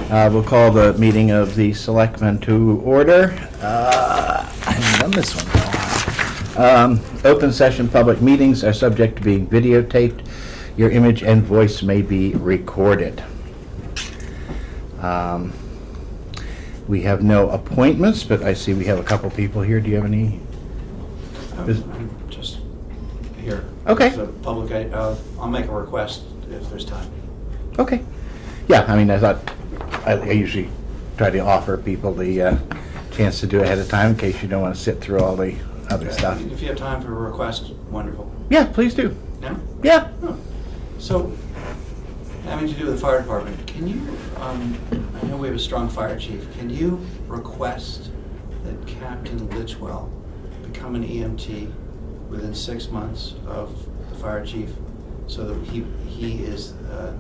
We'll call the meeting of the selectmen to order. I haven't done this one in a while. Open session public meetings are subject to being videotaped. Your image and voice may be recorded. We have no appointments, but I see we have a couple people here. Do you have any? I'm just here. Okay. As a public, I'll make a request if there's time. Okay. Yeah, I mean, I thought I usually try to offer people the chance to do it ahead of time in case you don't want to sit through all the other stuff. If you have time for a request, wonderful. Yeah, please do. No? Yeah. Oh. So, having to do with the fire department, can you, I know we have a strong fire chief, can you request that Captain Litchwell become an EMT within 6 months of the fire chief, so that he is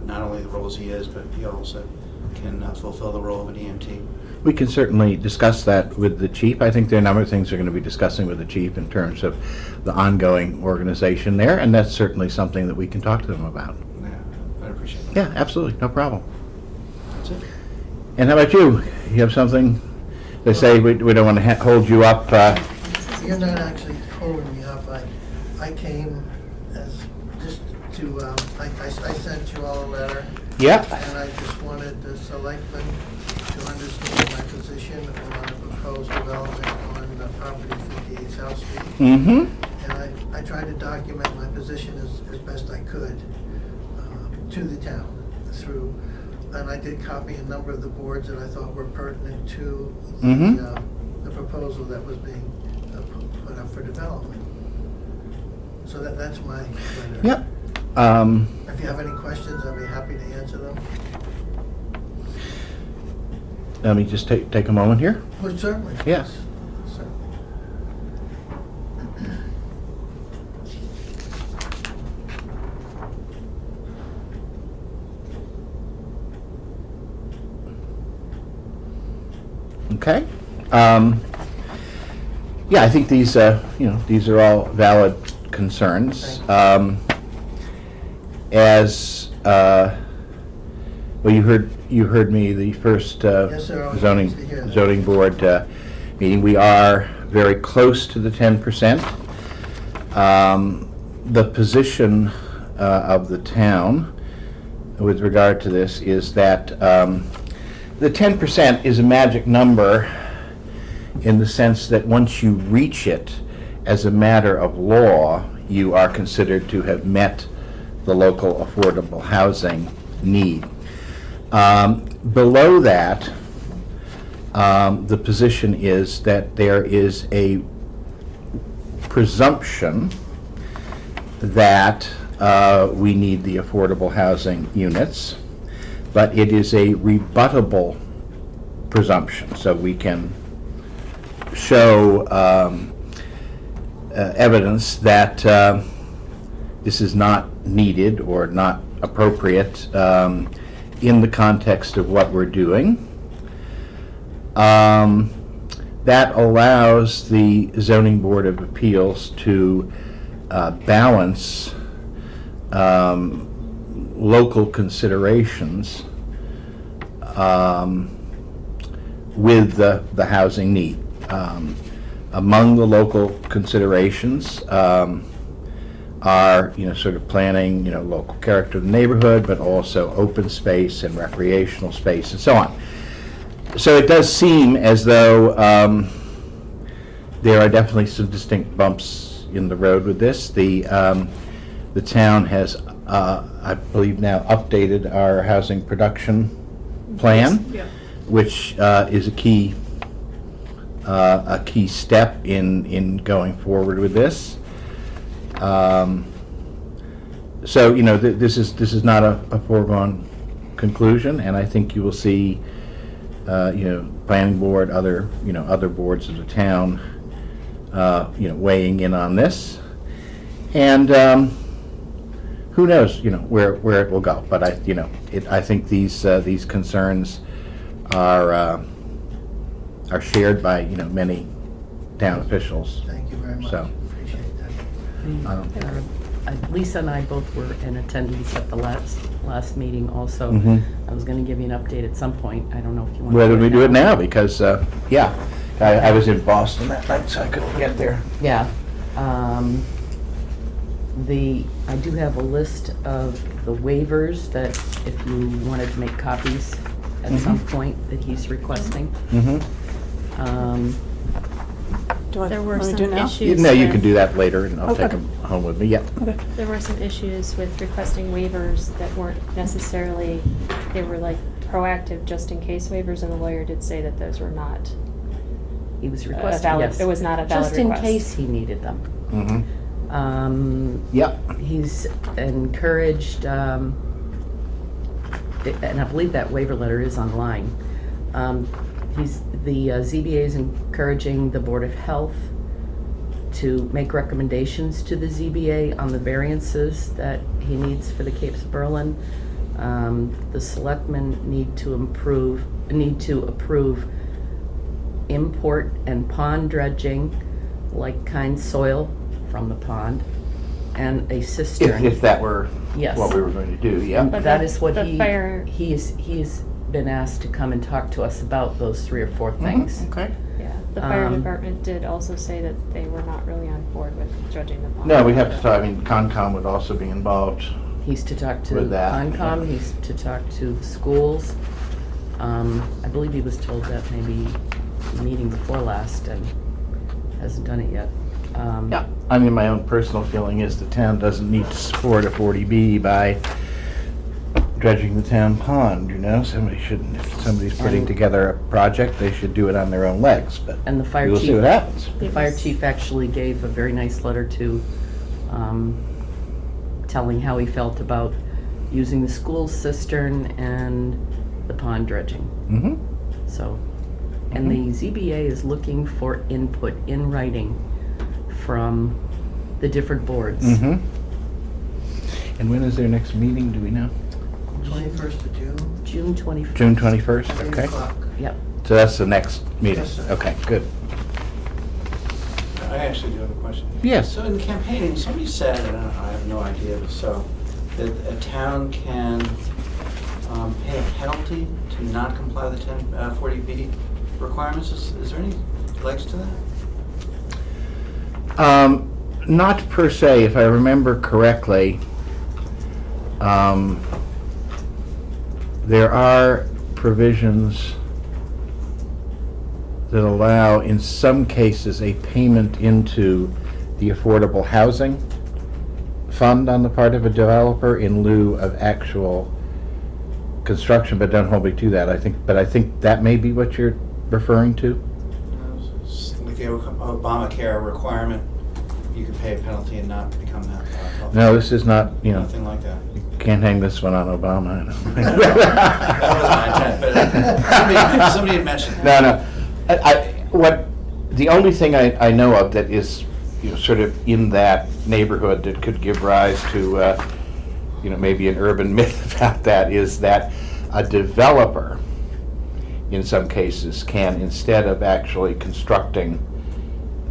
not only the roles he is, but he also can fulfill the role of an EMT? We can certainly discuss that with the chief. I think there are a number of things we're going to be discussing with the chief in terms of the ongoing organization there, and that's certainly something that we can talk to them about. Yeah, I'd appreciate that. Yeah, absolutely, no problem. That's it. And how about you? You have something? They say we don't want to hold you up. You're not actually holding me up. I came as just to, I sent you all a letter. Yeah. And I just wanted the selectmen to understand my position on the proposed development on the property 58 South Street. Mm-hmm. And I tried to document my position as best I could to the town through, and I did copy a number of the boards that I thought were pertinent to the proposal that was being put up for development. So that's my letter. Yep. If you have any questions, I'd be happy to answer them. Let me just take a moment here. Well, certainly. Yes. Certainly. Okay. Yeah, I think these, these are all valid concerns. As well, you heard me the first Yes, sir. I was pleased to hear that. zoning board meeting. We are very close to the 10%. The position of the town with regard to this is that the 10% is a magic number in the sense that once you reach it as a matter of law, you are considered to have met the local affordable housing need. Below that, the position is that there is a presumption that we need the affordable housing units, but it is a rebuttable presumption, so we can show evidence that this is not needed or not appropriate in the context of what we're doing. That allows the Zoning Board of Appeals to balance local considerations with the housing need. Among the local considerations are, sort of planning, local character of the neighborhood, but also open space and recreational space and so on. So it does seem as though there are definitely some distinct bumps in the road with this. The town has, I believe now, updated our housing production plan, Yeah. which is a key step in going forward with this. So this is not a foregone conclusion, and I think you will see planning board, other boards of the town weighing in on this, and who knows where it will go. But I think these concerns are shared by many town officials. Thank you very much. So. Appreciate that. Lisa and I both were in attendance at the last meeting also. Mhm. I was gonna give you an update at some point. I don't know if you want to. Whether we do it now, because, yeah, I was in Boston that night, so I couldn't get there. Yeah. I do have a list of the waivers that if you wanted to make copies at some point that he's requesting. Mm-hmm. There were Want me some to do it now? issues. No, you with- can do that later, and I'll take Okay. them home with me, yeah. Okay. There were some issues with requesting waivers that weren't necessarily, they were like proactive just in case waivers, and the lawyer did say that those were not He was a requesting, valid, yes. it was not a valid Just in request. case he needed them. Mm-hmm. Yep. He's encouraged, and I believe that waiver letter is online. The ZBA is encouraging the Board of Health to make recommendations to the ZBA on the variances that he needs for the Capes of Berlin. The selectmen need to approve import and pond dredging, like kind soil from the pond, and a cistern. If that were Yes. what we were going to do, yeah. And But that the- is what the fire- he's been asked to come and talk to us about those 3 or 4 things. Okay. Yeah, the fire Um, department did also say that they were not really on board with judging the bond. No, we have to talk, I mean, Concom would also be involved. He's to talk to With that, Concom, yeah. he's to talk to the schools. I believe he was told that maybe the meeting before last and hasn't done it yet. Yeah, I mean, my own personal feeling is the town doesn't need to support a 40B by dredging the town pond, you know? Somebody shouldn't, if somebody's putting And- together a project, they should do it on their own legs, but And the fire we'll see chief, what happens. the fire chief actually gave a very nice letter to, telling how he felt about using the school cistern and the pond dredging. Mm-hmm. So, and the ZBA is looking for input in writing from the different boards. Mm-hmm. And when is their next meeting, do we know? 21st of June, June 21st. June 21st, 8 okay. o'clock. Yep. So that's the next meeting? Yes, sir. Okay, good. I actually do have a question. Yes. So in campaigning, somebody said, and I have no idea, but so, that a town can pay a penalty to not comply with the 40B requirements. Is there any legs to that? Not per se, if I remember correctly. There are provisions that allow, in some cases, a payment into the affordable housing fund on the part of a developer in lieu of actual construction, but don't hold me to that. I think that may be what you're referring to. Like the Obamacare requirement, you can pay a penalty and not become that. No, this is not, you know, Nothing like that. can't hang this one on Obama, I know. That was my intent, but somebody had mentioned that. No, the only thing I know of that is, you know, sort of in that neighborhood that could give rise to, you know, maybe an urban myth about that is that a developer, in some cases, can, instead of actually constructing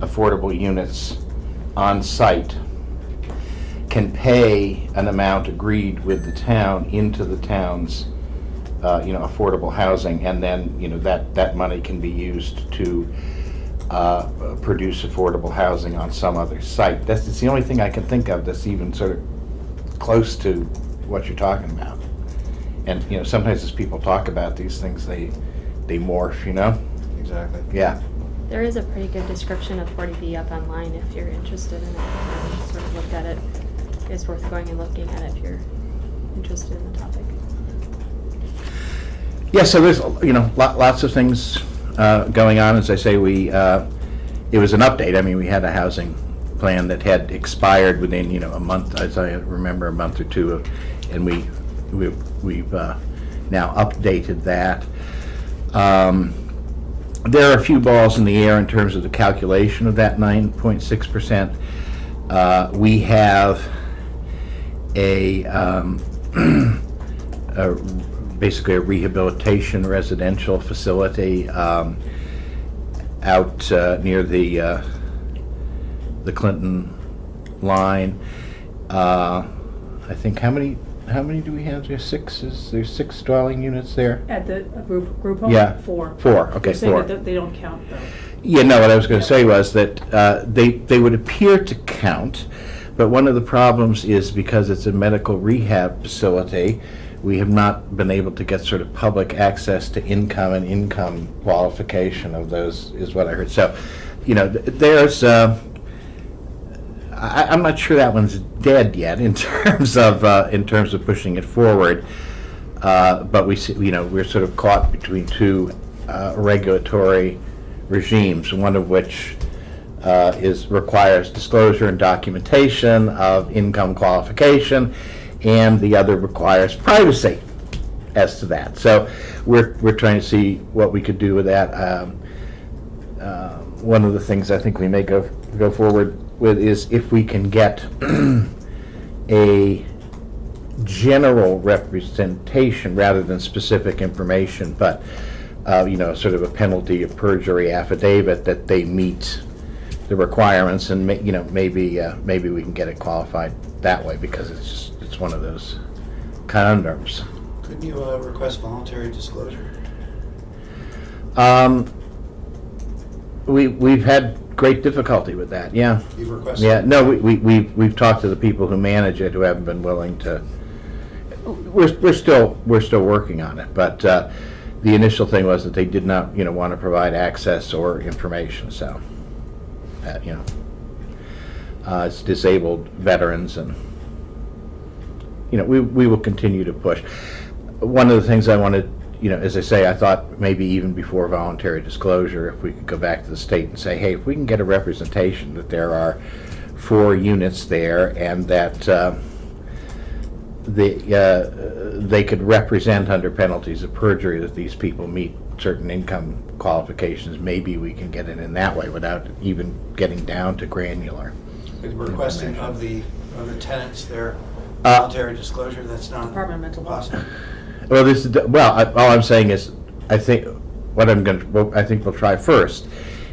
affordable units on site, can pay an amount agreed with the town into the town's you know, affordable housing, and then, you know, that money can be used to produce affordable housing on some other site. It's the only thing I can think of that's even sort of close to what you're talking about. And, you know, sometimes as people talk about these things, they morph, you know? Exactly. Yeah. There is a pretty good description of 40B up online if you're interested in it. I sort of looked at it. It's worth going and looking at it if you're interested in the topic. Yeah, so there's, you know, lots of things going on. As I say, it was an update. I mean, we had a housing plan that had expired within, you know, a month, as I remember, a month or two, and we've now updated that. There are a few balls in the air in terms of the calculation of that 9.6%. We have basically a rehabilitation residential facility out near the Clinton line, I think, how many do we have? There's there's 6 dwelling units there? At the group home? Yeah. 4. 4, okay, You're saying 4. that they don't count though. Yeah, no, what I was going to Yeah. say was that they would appear to count, but one of the problems is because it's a medical rehab facility, we have not been able to get sort of public access to income and income qualification of those, is what I heard. So, there's, I'm not sure that one's dead yet in terms of pushing it forward. But we see, we're sort of caught between 2 regulatory regimes, one of which requires disclosure and documentation of income qualification, and the other requires privacy as to that. So we're trying to see what we could do with that. One of the things I think we may go forward with is if we can get a general representation rather than specific information, but sort of a penalty of perjury affidavit that they meet the requirements, and maybe we can get it qualified that way, because it's one of those conundrums. Couldn't you request voluntary disclosure? We've had great difficulty with that. Yeah. You've requested? Yeah. No, we've talked to the people who manage it, who haven't been willing to. We're still working on it, but the initial thing was that they did not want to provide access or information. So it's disabled veterans, and we will continue to push. One of the things I wanted, as I say, I thought maybe even before voluntary disclosure, if we could go back to the state and say, hey, if we can get a representation that there are 4 units there, and that they could represent under penalties of perjury that these people meet certain income qualifications, maybe we can get it in that way without even getting down to granular. Requesting of the tenants their voluntary disclosure, that's not Department of Mental Health. possible. Well, all I'm saying is, I think we'll try first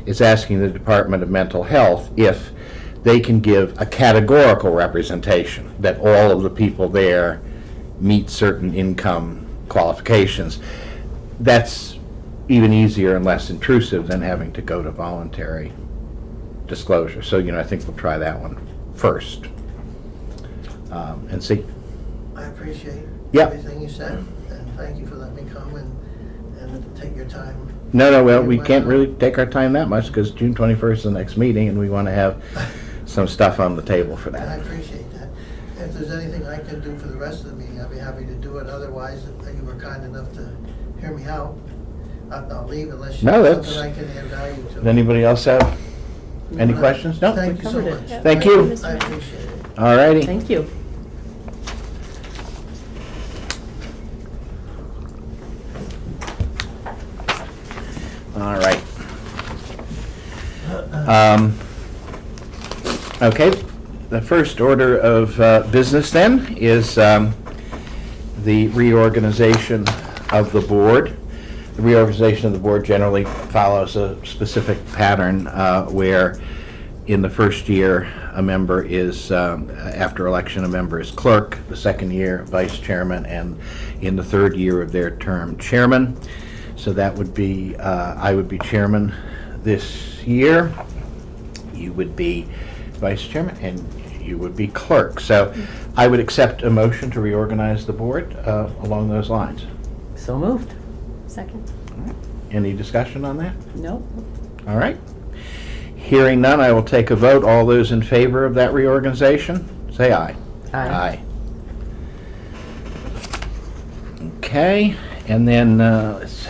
is asking the Department of Mental Health if they can give a categorical representation that all of the people there meet certain income qualifications. That's even easier and less intrusive than having to go to voluntary disclosure. So, I think we'll try that one first and see. I appreciate Yeah. everything you said, and thank you for letting me come and take your time. No, well, we can't really take our time that much because June 21st is the next meeting, and we want to have some stuff on the table for And I that. appreciate that. If there's anything I can do for the rest of the meeting, I'll be happy to do it. Otherwise, you were kind enough to hear me out. I'll leave unless you No, have that's- something I can add value to. Does anybody else have any questions? No? Thank you so covered it. much. Yep. Thank you. Mr. I Mayor. appreciate it. All righty. Thank you. All right. Okay, the first order of business then is the reorganization of the board. The reorganization of the board generally follows a specific pattern where in the first year a member is, after election, a member is clerk, the second year vice chairman, and in the third year of their term, chairman. So that would be, I would be chairman this year, you would be vice chairman, and you would be clerk. So I would accept a motion to reorganize the board along those lines. So moved. Second. Any discussion on that? Nope. All right. Hearing none, I will take a vote. All those in favor of that reorganization, say aye. Aye. Okay, and then, let's see.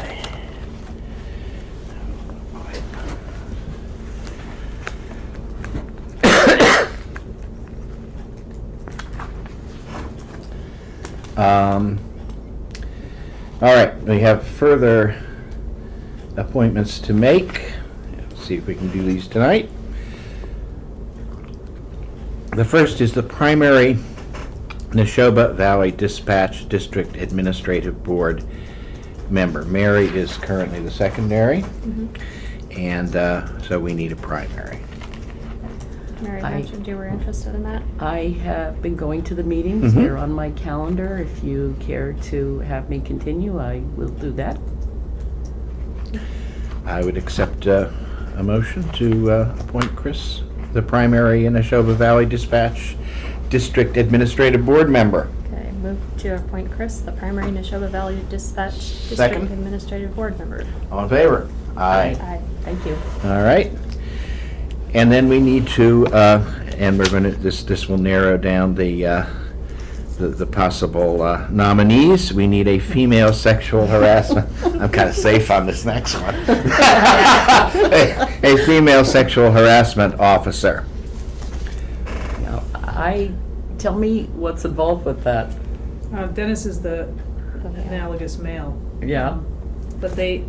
All right, we have further appointments to make. Let's see if we can do these tonight. The first is the primary Neshoba Valley Dispatch District Administrative Board member. Mary is currently the secondary, and so we need a primary. Mary I- mentioned you were interested in that. I have been going to the meetings. Mhm. They're on my calendar. If you care to have me continue, I will do that. I would accept a motion to appoint Chris, the primary Neshoba Valley Dispatch District Administrative Board member. Okay, move to appoint Chris, the primary Neshoba Valley Dispatch District Second. Administrative Board member. All in favor? Aye. Aye. Thank you. All right. And then we need to, and we're going to, this will narrow down the possible nominees. We need a female sexual harassment. I'm kind of safe on this next one. A female sexual harassment officer. Now, tell me what's involved with that. Dennis is the Okay. analogous male. Yeah. But they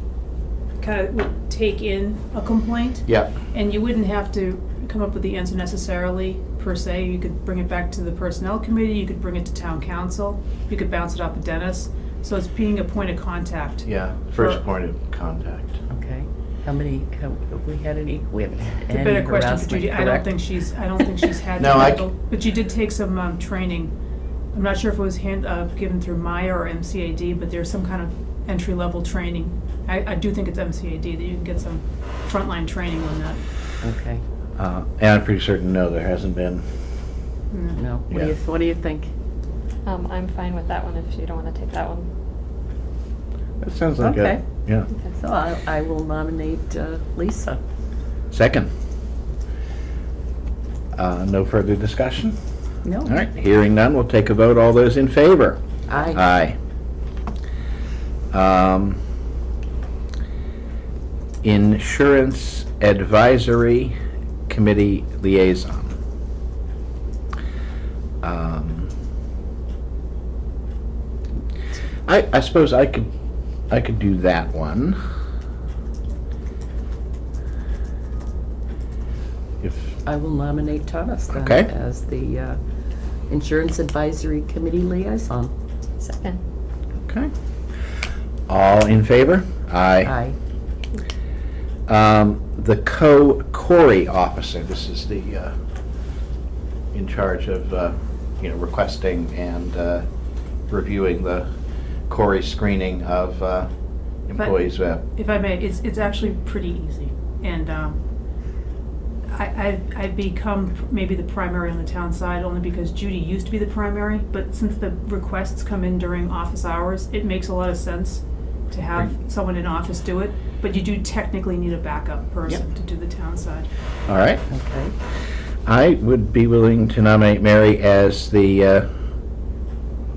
kind of would take in a complaint, Yep. and you wouldn't have to come up with the answer necessarily, per se. You could bring it back to the personnel committee, you could bring it to town council, you could bounce it off of Dennis. So it's being a point of contact. Yeah, first point of contact. Okay. Have we had any? We haven't had It's a any better question for harassment, Judy. I don't correct? think she's had No, to I handle, but you did take some training. I'm not sure if it was given through Maya or MCAD, but there's some kind of entry-level training. I do think it's MCAD, that you can get some frontline training on that. Okay. And I'm pretty certain, no, there hasn't been. No. Yeah. What do you think? I'm fine with that one if you don't want to take that one. That sounds like Okay. yeah. So I will nominate Lisa. Second. No further discussion? No. All right, hearing none, we'll take a vote. All those in favor? Aye. Aye. Insurance Advisory Committee Liaison. I suppose I could do that one. If, I will nominate Thomas then Okay. as the Insurance Advisory Committee liaison. Second. okay. All in favor? Aye. The Corey officer, this is the, in charge of, requesting and reviewing the Corey screening of employees. If I may, it's actually pretty easy. And I've become maybe the primary on the town side only because Judy used to be the primary, but since the requests come in during office hours, it makes a lot of sense to have someone in office do it. But you do technically need a backup person Yep. to do the town side. All right. Okay. I would be willing to nominate Mary as the,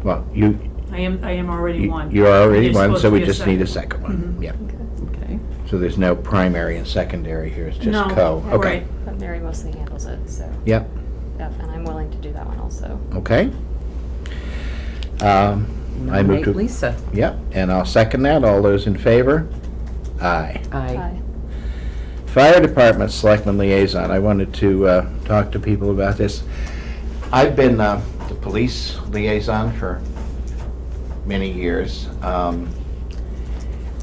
well, you I am already one. you are already There's one, supposed so to we be a just need a second. second one. Mhm. Yep. Okay. Okay. So there's no primary and secondary here, it's just No, co. Okay. right. But Mary mostly handles it, so, Yep, yep, and I'm willing to do that one also. okay. I move Nominate to. Lisa. Yep, and I'll second that. All those in favor? Aye. Aye. Fire Department Selectman Liaison, I wanted to talk to people about this. I've been the police liaison for many years,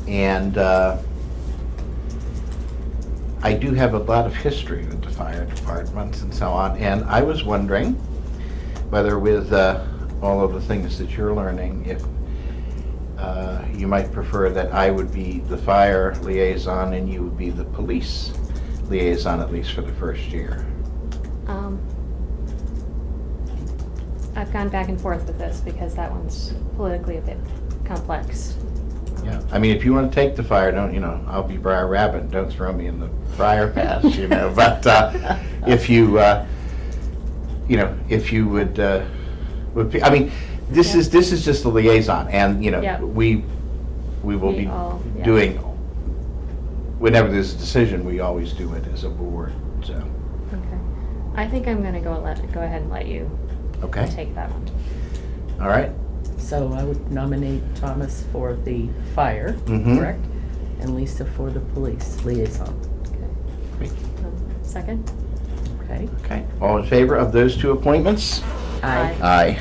and I do have a lot of history with the fire departments and so on, and I was wondering whether with all of the things that you're learning, if you might prefer that I would be the fire liaison and you would be the police liaison, at least for the first year. I've gone back and forth with this because that one's politically a bit complex. Yeah, I mean, if you want to take the fire, don't, I'll be Briar Rabbit, don't throw me in the briar patch, but if you, if you would be, I mean, this is just the liaison, and, Yeah. we will We be all- yeah. doing, whenever there's a decision, we always do it as a board, so, Okay. I think I'm gonna go ahead and let you okay, take that one. all right. So I would nominate Thomas for the fire, Mhm. correct? And Lisa for the police liaison. Okay. Second? Okay. Okay, all in favor of those two appointments? Aye. Aye.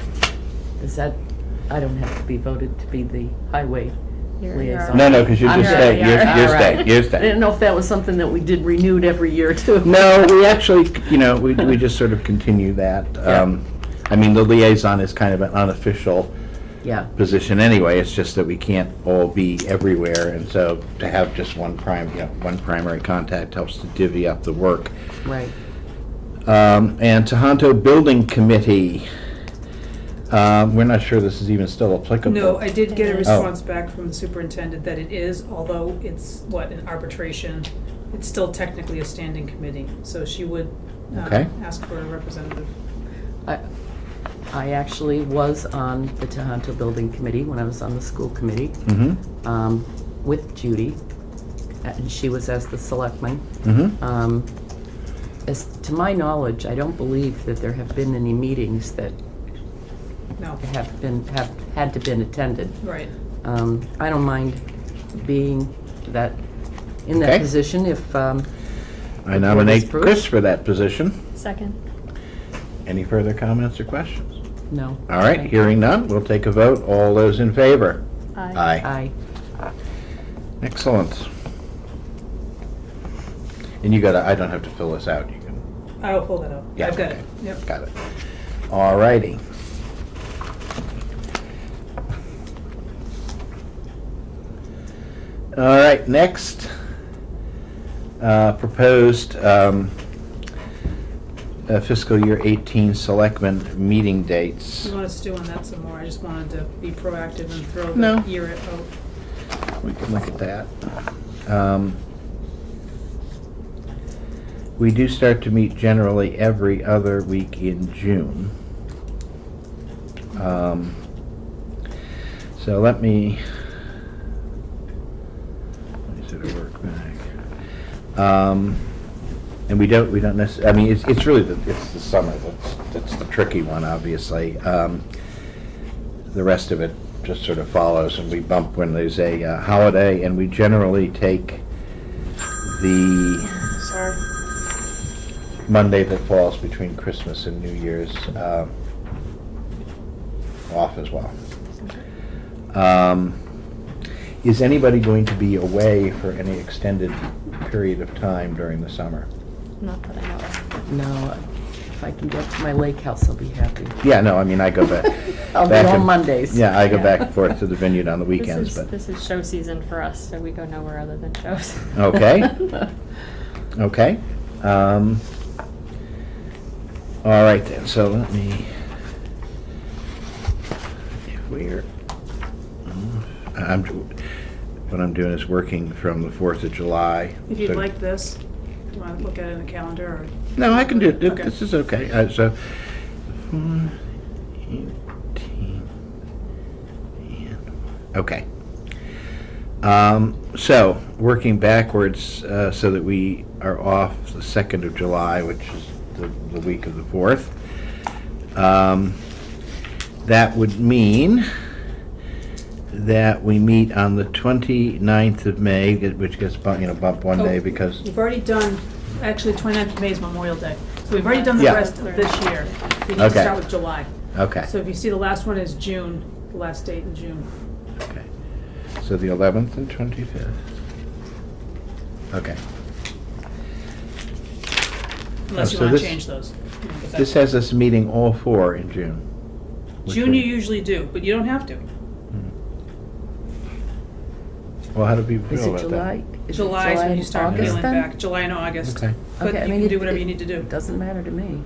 Is that, I don't have to be voted to be the highway You're liaison. No, no, because you're I'm just staying. staying, you're All right. staying, you're I didn't staying. know if that was something that we did renewed every year too. No, we actually, we just sort of continue that. Yeah. I mean, the liaison is kind of an unofficial Yeah, position anyway, it's just that we can't all be everywhere, and so to have just one primary contact helps to divvy up the work. right. And Tohoto Building Committee, we're not sure this is even still applicable. No, I did get a Oh. response back from the superintendent that it is, although it's, an arbitration, it's still technically a standing committee, so she would Okay. ask for a representative. I actually was on the Tohoto Building Committee when I was on the school committee, Mm-hmm, with Judy, and she was as the selectman. mm-hmm. As to my knowledge, I don't believe that there have been any meetings that No, have had to been attended. right. I don't mind being in that Okay. position if, I nominate Bruce? Chris for that position. Second. Any further comments or questions? no. All right, Thank you. hearing none, we'll take a vote. All those in favor? Aye. Aye. Excellent. And I don't have to fill this out, you can, I will pull that out. yeah. I've got it, okay. yep. Got it. All righty. All right, next, proposed fiscal year 18 selectmen meeting dates. You want us to do on that some more? I just wanted to be proactive and throw No. the year out. We can look at that. We do start to meet generally every other week in June. So let me sort of work back. And we don't necessarily, I mean, it's really it's the summer that's the tricky one, obviously. The rest of it just sort of follows, and we bump when there's a holiday, and we generally take the Sorry. Monday that falls between Christmas and New Year's off as well. Is anybody going to be away for any extended period of time during the summer? Not that I know of. No, if I can get to my lake house, I'll be happy. Yeah, no, I mean, I go back. I'll be back home and- Mondays. Yeah, I go Yeah. back and forth to the vineyard on the weekends, but, This is show season for us, so we go nowhere other than shows. okay, okay. All right then, so let me, what I'm doing is working from the 4th of July. If you'd so- like this, do you want to look at it in the calendar, or? No, I can do it. Okay. This is okay. So, 18, okay. So, working backwards, so that we are off the 2nd of July, which is the week of the 4th. That would mean that we meet on the 29th of May, which gets bumped one day Oh, because, We've already done, actually, 29th of May is Memorial Day. So we've already done the Yeah. rest of this year. We need to Okay. start with July. okay. So if you see the last one is June, the last date in June. Okay, so the 11th and 25th. Okay. Unless you so want to this- change those. But This that's- has us meeting all 4 in June. which June we- you usually do, but you don't have to. Well, how do people Is feel it about July? Is it July is when and you start August peeling then? back, July and August. Okay. But Okay, I you mean, can do it- whatever it- you need to do. It doesn't matter to me.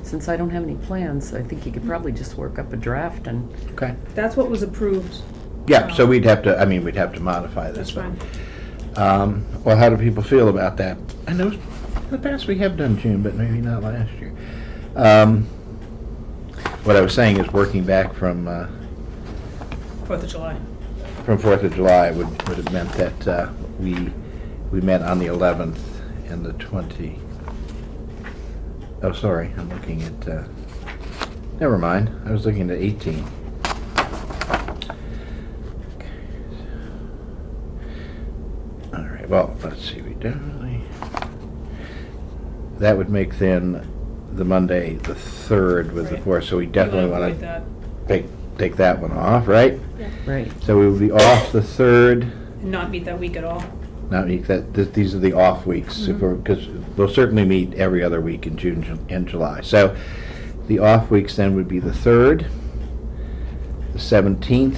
Since I don't have any plans, I think you could probably just work up a draft and, that? Okay. That's what was approved. Yeah, so we'd have to, we'd have to modify this. That's fine. Well, how do people feel about that? I know in the past we have done June, but maybe not last year. What I was saying is working back from 4th of July. 4th of July would have meant that we met on the 11th and the 20. Oh, sorry, I'm looking at, never mind, I was looking at 18. All right, well, let's see, we definitely, that would make then the Monday, the 3rd with the Right. 4th, so we You definitely wanna want avoid to that. take that one off, right? Yeah. Right. So we will be off the 3rd. And not meet that week at all. Not week, these are the off weeks, because we'll certainly meet every other week in June and July. So the off weeks then would be the 3rd, the 17th,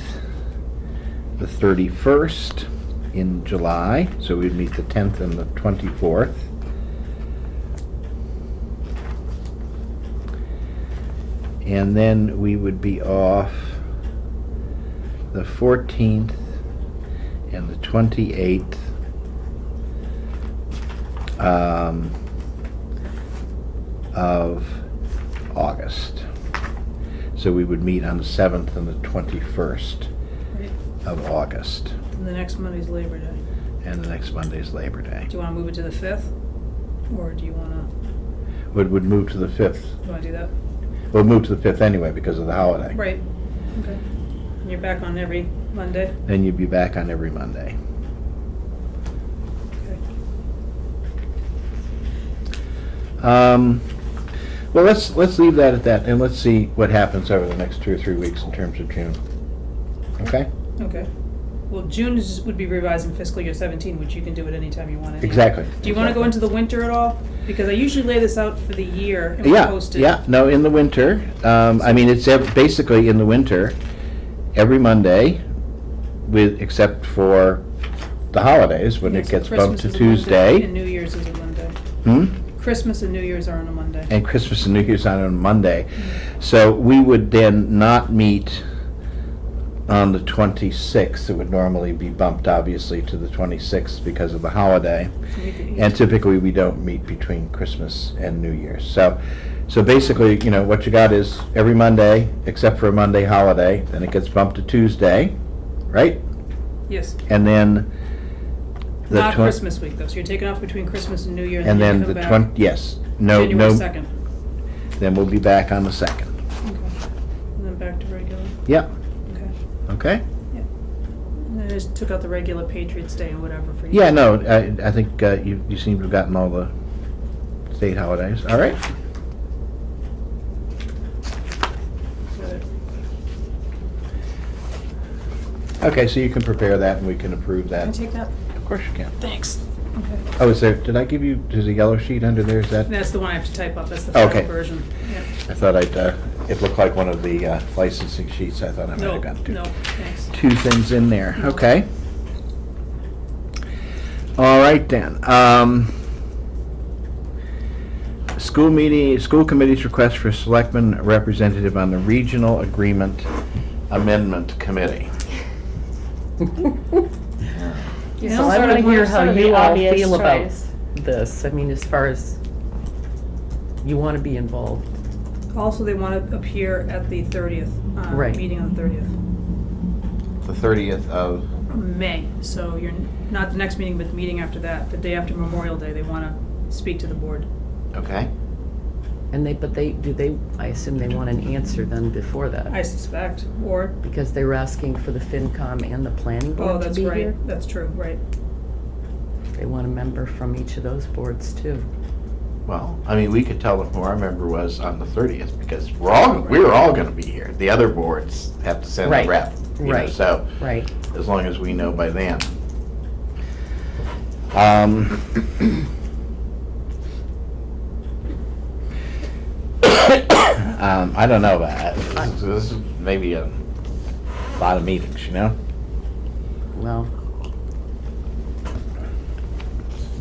the 31st in July, so we'd meet the 10th and the 24th. And then we would be off the 14th and the 28th of August. So we would meet on the 7th and the 21st Right. of August. And the next Monday's Labor Day. And the next Monday is Labor Day. Do you wanna move it to the 5th? Or do you wanna, Would move to the 5th. do you wanna do that? We'll move to the 5th anyway because of the holiday. Right, okay. And you're back on every Monday? Then you'd be back on every Monday. Okay. Well, let's leave that at that, and let's see what happens over the next 2 or 3 weeks in terms of June. Okay? Okay. Well, June would be revising fiscal year 17, which you can do at any time you want. anyway. Exactly. Do you wanna go into the winter at all? Because I usually lay this out for the year and we Yeah, post it. yeah, no, in the winter, I mean, it's basically in the winter, every Monday, except for the holidays, when Yeah, it so gets bumped to Christmas is a Monday Tuesday. And New Year's is a Monday. Hmm? Christmas and New Year's are on a Monday. And Christmas and New Year's on Monday. So we would then not meet on the 26th. It would normally be bumped, obviously, to the 26th because of the holiday. And typically, we don't meet between Christmas and New Year's. So basically, you know, what you got is every Monday, except for a Monday holiday, then it gets bumped to Tuesday, right? Yes, And then the not Christmas week though, so you're taking off between Christmas and New Year And and then then you the come back 20, yes, no, January no, 2nd. then we'll be back on the 2nd. Okay. And then back to regular, Yep, okay. okay? And then I just took out the regular Patriots Day and whatever for you. Yeah, no, I think you seem to have gotten all the state holidays. All right. Good. Okay, so you can prepare that and we can approve Can I that. take that? Of course you can. Thanks. Okay. Oh, did I give you, there's a yellow sheet under there, is that? That's the one I have to type up, that's the final Okay. version. Yeah. I thought it looked like one of the licensing sheets. I thought I might No, have gotten no, thanks. two things in there. No. Okay. All right then. School committee's request for selectman representative on the Regional Agreement Amendment Committee. You So know, I sort want of- to hear sort how of the you all obvious feel about choice. this. I mean, as far as you want to be involved. Also, they want to appear at the 30th, Right. meeting on the 30th. The 30th of, May, so you're, not the next meeting, but the meeting after that, the day after Memorial Day, they want to speak to the board. okay. And I assume they want an answer then before that? I suspect, or, Because they were asking for the FinCom and the planning oh, board to that's be right, here? that's true, right. They want a member from each of those boards too. Well, I mean, we could tell them who our member was on the 30th because we're all going to be here. The other boards have to send a Right, rep. You know, right. so Right. as long as we know by then. I don't know about that. This is maybe a lot of meetings, you know? Well,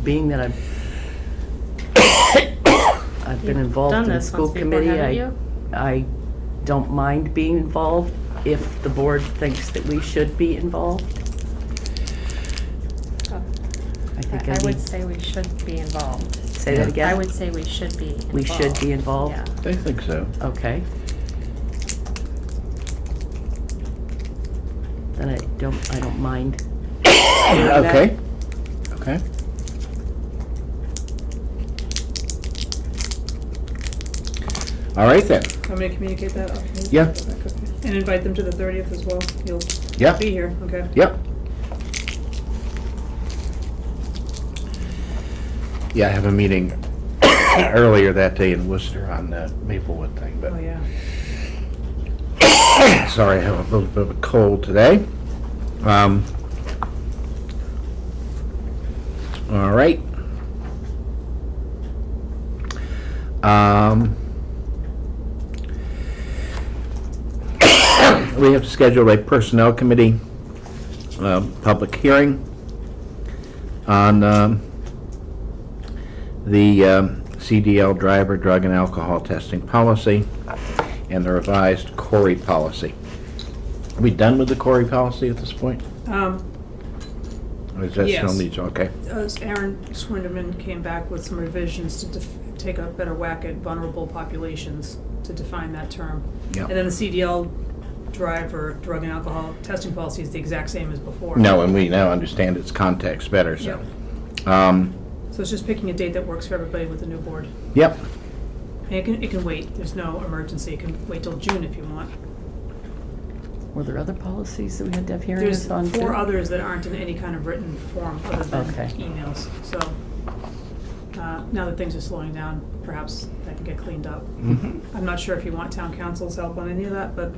being that I've been involved Done in this school once before, committee, haven't you? I don't mind being involved if the board thinks that we should be involved. Oh, I think I I would need, say we should be involved. say that Yeah. again? I would say we should be involved. We should be involved? Yeah. I think so. Okay. Then I don't mind. doing that. Okay. Okay. All right then. Want me to communicate that? Okay. Yeah. And invite them to the 30th as well? You'll Yeah. be here, okay? Yep. Yeah, I have a meeting earlier that day in Worcester on the Maplewood thing, but. Oh, yeah. Sorry, I have a little bit of a cold today. All right. We have scheduled a personnel committee public hearing on the CDL driver drug and alcohol testing policy and the revised Corey policy. Are we done with the Corey policy at this point? Or is that still Yes. needs, okay. Aaron Swinderman came back with some revisions to take a better whack at vulnerable populations, to define that term. Yeah. And then the CDL driver drug and alcohol testing policy is the exact same as before. No, and we now understand its context better, so. So it's just picking a date that works for everybody with the new board. Yep. And it can wait, there's no emergency, it can wait till June if you want. Were there other policies that we had to have There's hearings on? 4 too? others that aren't in any kind of written form other than Okay. emails, so now that things are slowing down, perhaps that can get cleaned up. Mhm. I'm not sure if you want town council's help on any of that, but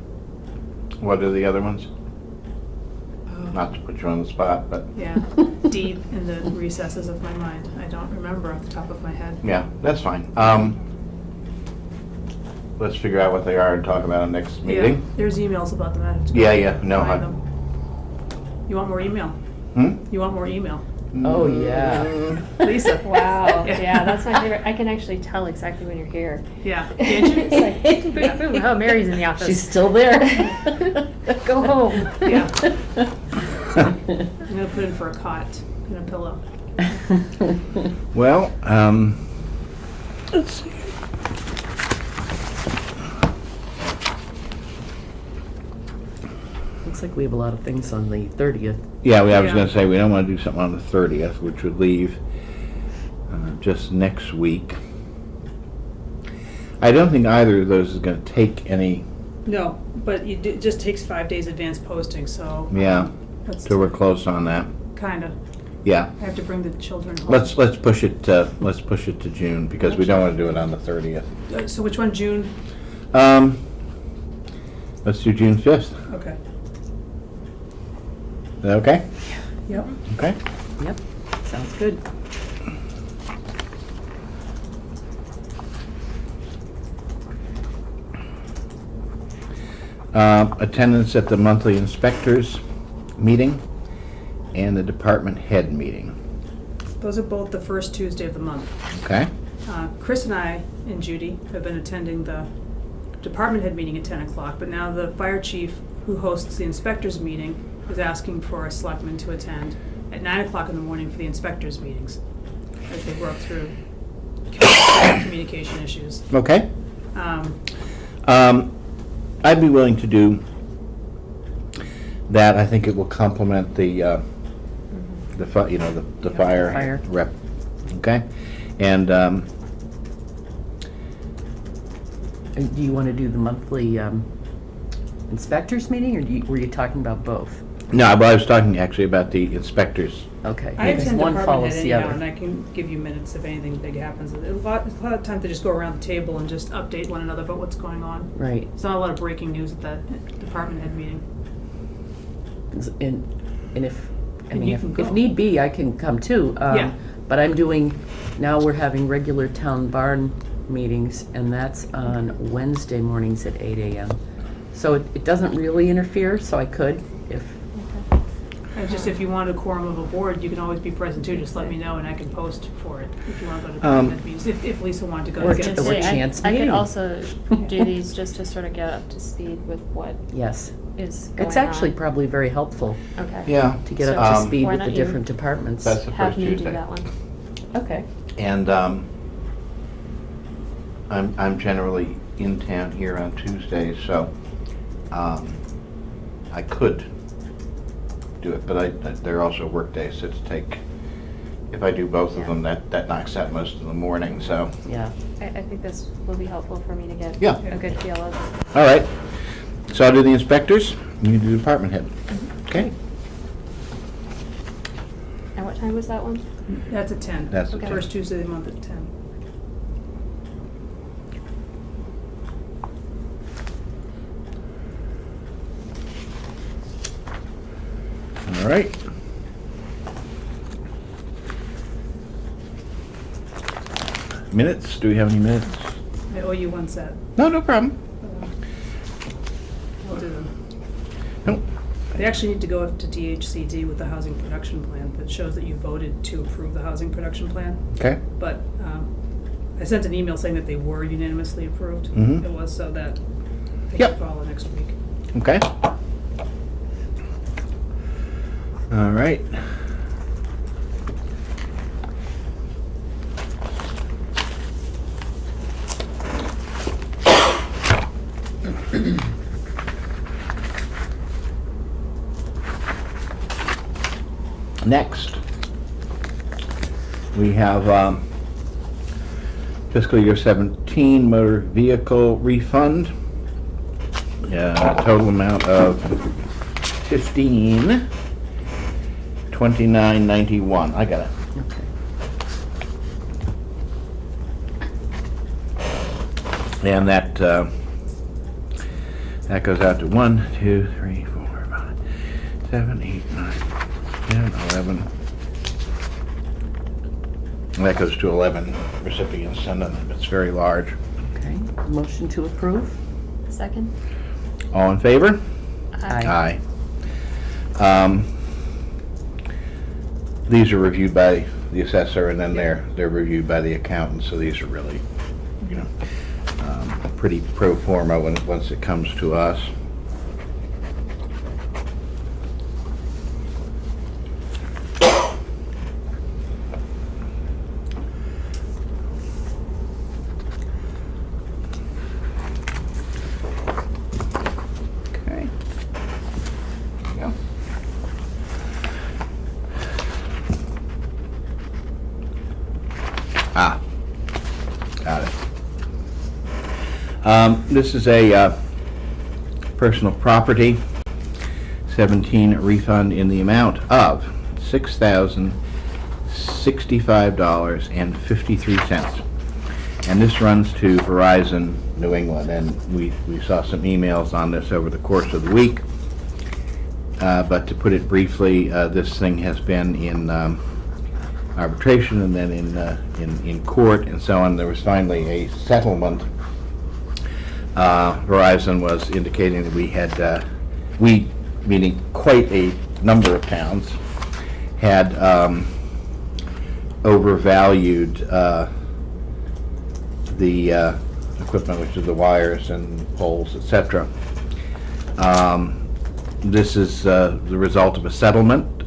What are the other ones? Not to put you on the spot, but yeah, deep in the recesses of my mind, I don't remember off the top of my head. yeah, that's fine. Let's figure out what they are and talk about it next Yeah, meeting. there's emails about them, I have to go Yeah, no, find I- them. You want more email? Hmm? You want more email? Oh, yeah. Lisa? Wow, Yeah. yeah, that's my favorite. I can actually tell exactly when you're here. Yeah, can't you? It's like, boom, boom, oh, Mary's in the office. She's still there. Go home. Yeah. I'm gonna put in for a cot and a pillow. Well, let's see. Looks like we have a lot of things on the 30th. Yeah, I was Yeah. gonna say, we don't wanna do something on the 30th, which would leave just next week. I don't think either of those is gonna take any, No, but it just takes 5 days advance posting, so yeah, that's so we're close on that. kinda. Yeah, I have to bring the children home. let's push it to June, because we don't wanna do it on the 30th. So which one, June? Let's do June 5th. Okay. Is that okay? Yep. Okay. Yep, sounds good. Attendance at the monthly inspectors meeting and the department head meeting. Those are both the first Tuesday of the month. Okay? Chris and I and Judy have been attending the department head meeting at 10 o'clock, but now the fire chief, who hosts the inspectors meeting, is asking for a selectman to attend at 9 o'clock in the morning for the inspectors meetings, as they work through communication issues. Okay. Um, I'd be willing to do that. I think it will complement the the fire Fire. rep. Okay? And, Do you want to do the monthly inspectors meeting, or were you talking about both? no, but I was talking actually about the inspectors. Okay. I because attend one department follows head the anyhow, other. and I can give you minutes if anything big happens. It's a lot of time to just go around the table and just update one another about what's going on. Right. There's not a lot of breaking news at that department head meeting. And if, I And mean, you if can go. need be, I can come too. Yeah. But I'm doing, now we're having regular town barn meetings, and that's on Wednesday mornings at 8 a.m. So it doesn't really interfere, so I could, if, And just if you want a quorum of a board, you can always be present too, just let me know and I can post for it if you want to go to department meetings, if Lisa wanted to go. Or to just- get or it. chance I could meeting. also do these just to sort of get up to speed with what yes. is going on. It's actually probably very helpful Okay. Yeah. to get up So to speed why with the not you different departments. That's the Have first me do Tuesday. that one. Okay. And I'm generally in town here on Tuesdays, so I could do it, but there are also work days that take, if I do both of them, that knocks out most of the morning, so. Yeah. I think this will be helpful for me to get Yeah. a good feel of. All right, so I'll do the inspectors, you do the department head. Okay? And what time was that one? That's at 10. That's at Okay. 10. First Tuesday of the month at 10. right. Minutes, do we have any minutes? I owe you one set. No, no problem. I'll do them. Nope. They actually need to go up to DHCD with the housing production plan that shows that you voted to approve the housing production plan. Okay. But I sent an email saying that they were unanimously approved. Mhm. It was, so that they Yep. can follow next week. Okay. All right. Next, we have fiscal year 17 motor vehicle refund. Total amount of $15,2991. I got it. Okay. And that goes out to 1, 2, 3, 4, 5, 7, 8, 9, 10, 11. That goes to 11 recipients, and it's very large. Okay, motion to approve? Second? All in favor? Aye. Aye. These are reviewed by the assessor, and then they're reviewed by the accountant, so these are really, pretty pro forma once it comes to us. Okay. There you go. Ah, got it. This is a personal property 17 refund in the amount of $6,065.53. And this runs to Verizon New England, and we saw some emails on this over the course of the week. But to put it briefly, this thing has been in arbitration and then in court and so on. There was finally a settlement. Verizon was indicating that we had, meaning quite a number of towns, had overvalued the equipment, which is the wires and poles, etc. This is the result of a settlement.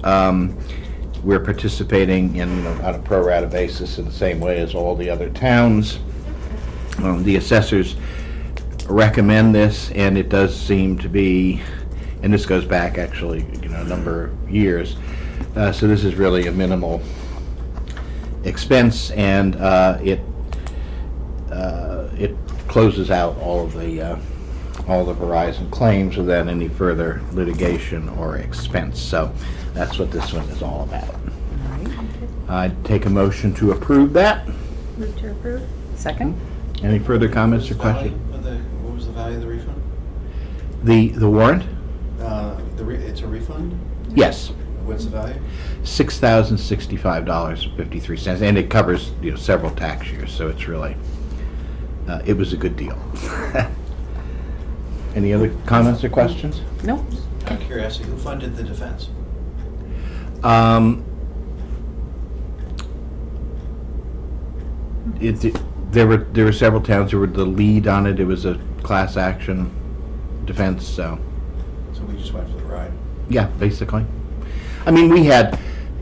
We're participating on a pro rata basis in the same way as all the other towns. The assessors recommend this, and it does seem to be, and this goes back actually a number of years, so this is really a minimal expense, and it closes out all the Verizon claims without any further litigation or expense. So that's what this one is all about. All right. I'd take a motion to approve that. Move to approve? Second? Any further comments or questions? What was the value of the refund? The warrant? It's a refund? Yes. What's the value? $6,065.53, and it covers several tax years, so it's really it was a good deal. Any other comments or questions? No? Out of curiosity, who funded the defense? There were several towns who were the lead on it. It was a class action defense, so So we just went for the ride. yeah, basically. I mean, we had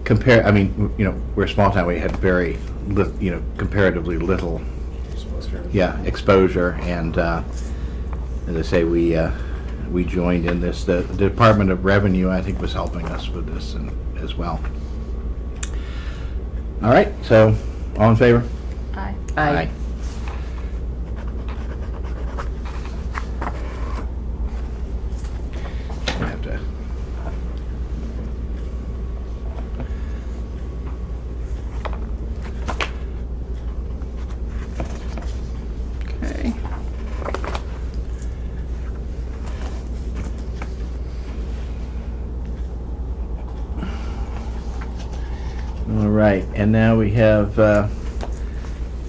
we're a small town. We had very comparatively little exposure, and as I say, we joined in this. The Department of Revenue, I think, was helping us with this as well. All right, so all in favor? Aye. Aye. I have to. Okay. All right, and now we have,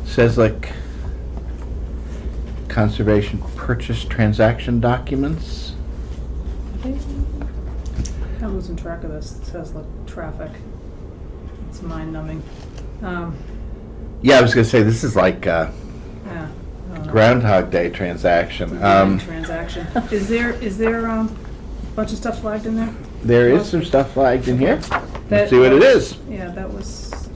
says like conservation purchase transaction documents. I'm losing track of this. It says like traffic. It's mind numbing. Yeah, I was gonna say, this is like Yeah. I don't know. Groundhog Day transaction. Transaction. Is there a bunch of stuff flagged in there? There is some stuff flagged in here. That- Let's see what it is. Yeah, that was,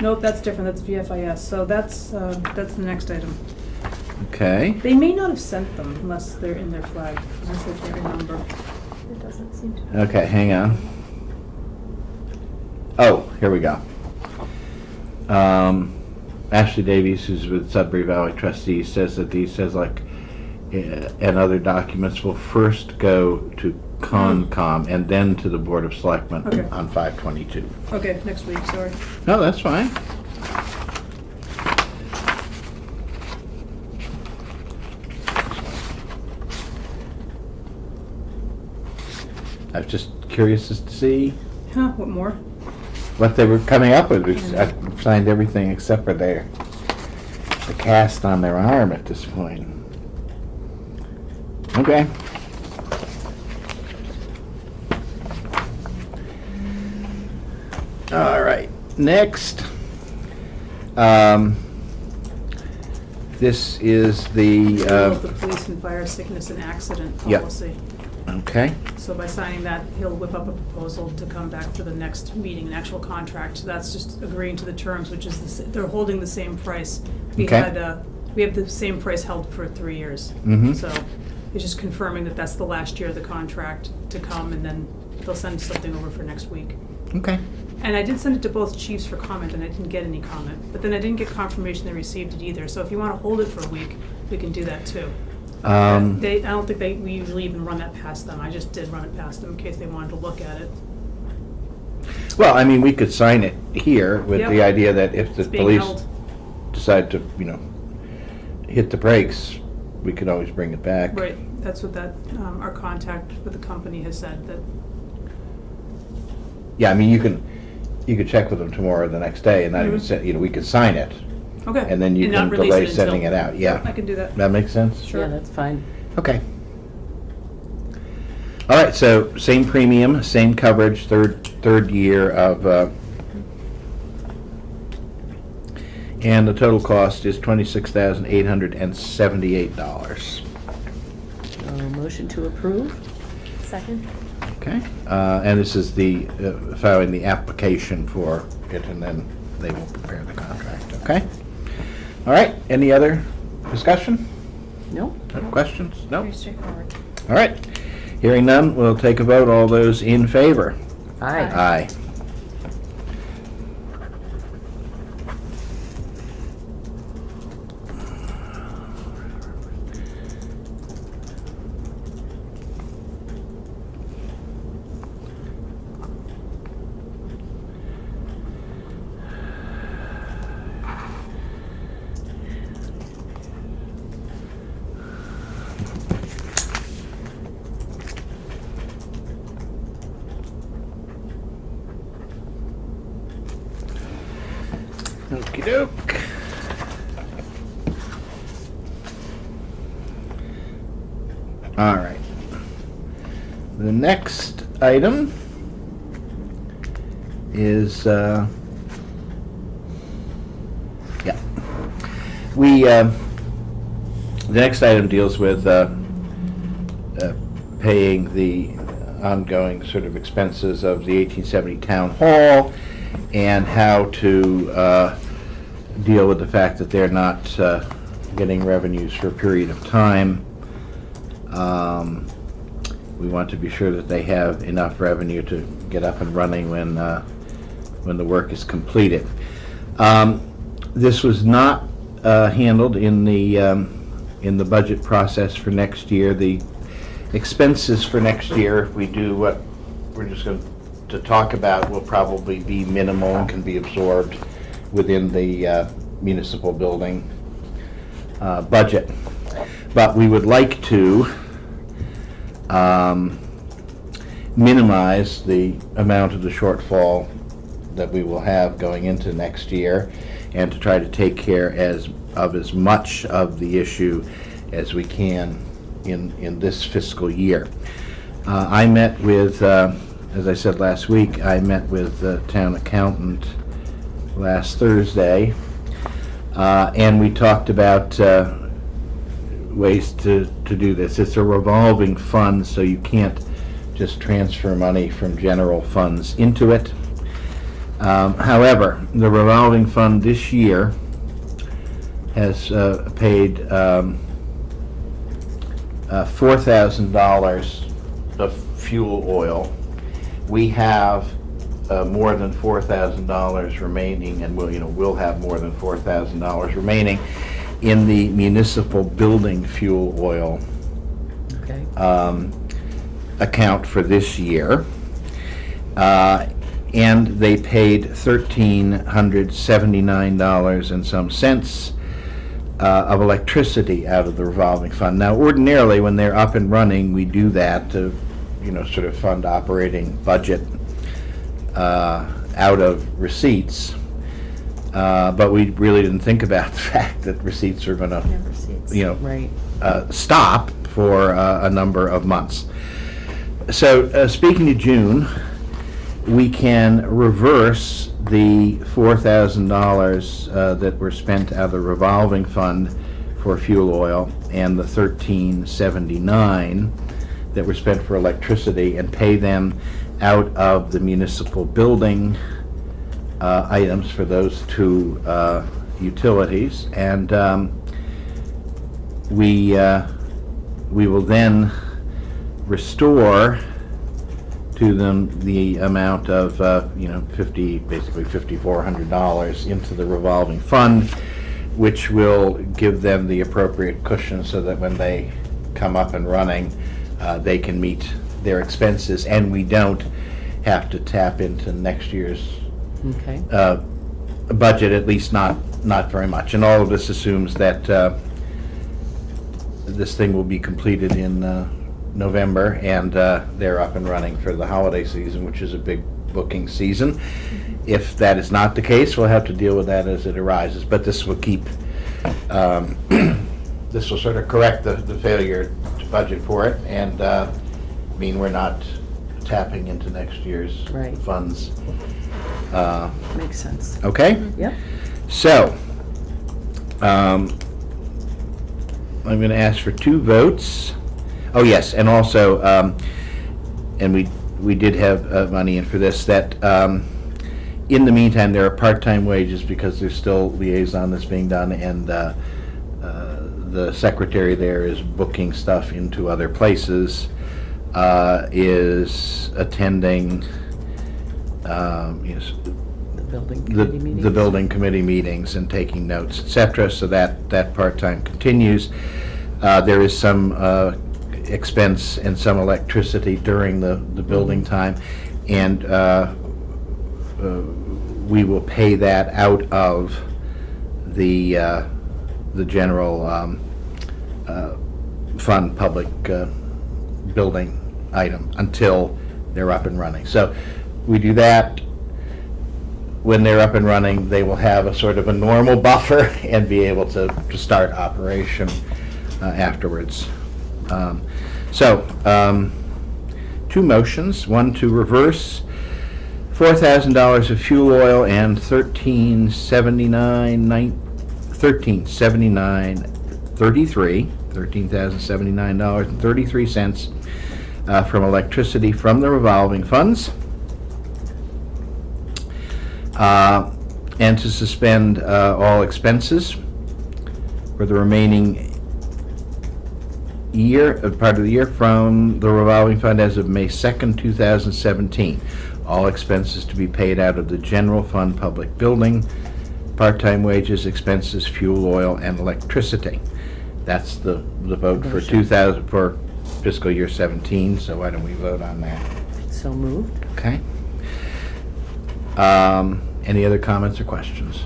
nope, that's different. That's VFIS. So that's the next item. Okay. They may not have sent them unless they're in their flag, unless they can't remember. It doesn't seem to. Okay, hang on. Oh, here we go. Ashley Davies, who's with Sudbury Valley Trustees, says that these and other documents will first go to Concom and then to the Board of Selectmen Okay. on 5/22. Okay, next week, sorry. No, that's fine. I was just curious as to see Huh, what more? what they were coming up with. I signed everything except for the cast on their arm at this point. Okay. All right, next. This is the, The police and fire sickness and accident Yep. policy. okay, So by signing that, he'll whip up a proposal to come back for the next meeting, an actual contract. That's just agreeing to the terms, which is, they're holding the same price. Okay. We have the same price held for 3 years. Mhm. So it's just confirming that that's the last year of the contract to come, and then they'll send something over for next week. okay. And I did send it to both chiefs for comment, and I didn't get any comment. But then I didn't get confirmation they received it either. So if you want to hold it for a week, we can do that too. I don't think we usually even run that past them. I just did run it past them in case they wanted to look at it. Well, I mean, we could sign it here with Yep. the idea that if the It's being police held. decide to, hit the brakes, we could always bring it back. Right, that's what our contact with the company has said, that, Yeah, I mean, you could check with them tomorrow or the next day and not even Mhm. say, we could sign it, okay. and then you not can release delay until- sending it out, yeah. I can do that. That makes sense? Sure. Yeah, that's fine. Okay. All right, so same premium, same coverage, third year of, and the total cost is $26,878. Motion to approve? Second? Okay, and this is the, filing the application for it, and then they will prepare the contract, okay? All right, any other discussion? No? No questions? No? Very straightforward. All right, hearing none, we'll take a vote. All those in favor? Aye. Aye. Okey-doke. All right. The next item is, yeah. The next item deals with paying the ongoing sort of expenses of the 1870 Town Hall and how to deal with the fact that they're not getting revenues for a period of time. We want to be sure that they have enough revenue to get up and running when the work is completed. This was not handled in the budget process for next year. The expenses for next year, if we do what we're just going to talk about, will probably be minimal and can be absorbed within the municipal building budget. But we would like to minimize the amount of the shortfall that we will have going into next year, and to try to take care of as much of the issue as we can in this fiscal year. I met with, as I said last week, I met with the town accountant last Thursday, and we talked about ways to do this. It's a revolving fund, so you can't just transfer money from general funds into it. However, the revolving fund this year has paid $4,000 of fuel oil. We have more than $4,000 remaining, and we'll have more than $4,000 remaining in the municipal building fuel oil Okay. account for this year. And they paid $1,379 and some cents of electricity out of the revolving fund. Now, ordinarily, when they're up and running, we do that to, sort of fund operating budget out of receipts. But we really didn't think about the fact that receipts are gonna, Right. stop for a number of months. So, speaking of June, we can reverse the $4,000 that were spent out of the revolving fund for fuel oil and the $1,379 that were spent for electricity, and pay them out of the municipal building items for those two utilities. And we will then restore to them the amount of, basically $5,400 into the revolving fund, which will give them the appropriate cushion so that when they come up and running, they can meet their expenses, and we don't have to tap into next year's Okay. budget, at least not very much. And all of this assumes that this thing will be completed in November, and they're up and running for the holiday season, which is a big booking season. If that is not the case, we'll have to deal with that as it arises, but this will keep, this will sort of correct the failure to budget for it, and mean we're not tapping into next year's Right. funds. Makes sense. Okay? Yep. So, I'm going to ask for 2 votes. Oh, yes, and also, and we did have money in for this, that in the meantime, there are part-time wages because there's still liaison that's being done, and the secretary there is booking stuff into other places, is attending, The building committee meetings. the building committee meetings and taking notes, et cetera, so that part-time continues. There is some expense and some electricity during the building time, and we will pay that out of the general fund public building item until they're up and running. So we do that. When they're up and running, they will have a sort of a normal buffer and be able to start operation afterwards. So, 2 motions, one to reverse $4,000 of fuel oil and $13,079.33 from electricity from the revolving funds. And to suspend all expenses for the remaining year, part of the year, from the revolving fund as of May 2nd, 2017. All expenses to be paid out of the general fund public building, part-time wages, expenses, fuel oil, and electricity. That's the vote for Motion. for fiscal year 17, so why don't we vote on that? So moved. Okay. Any other comments or questions?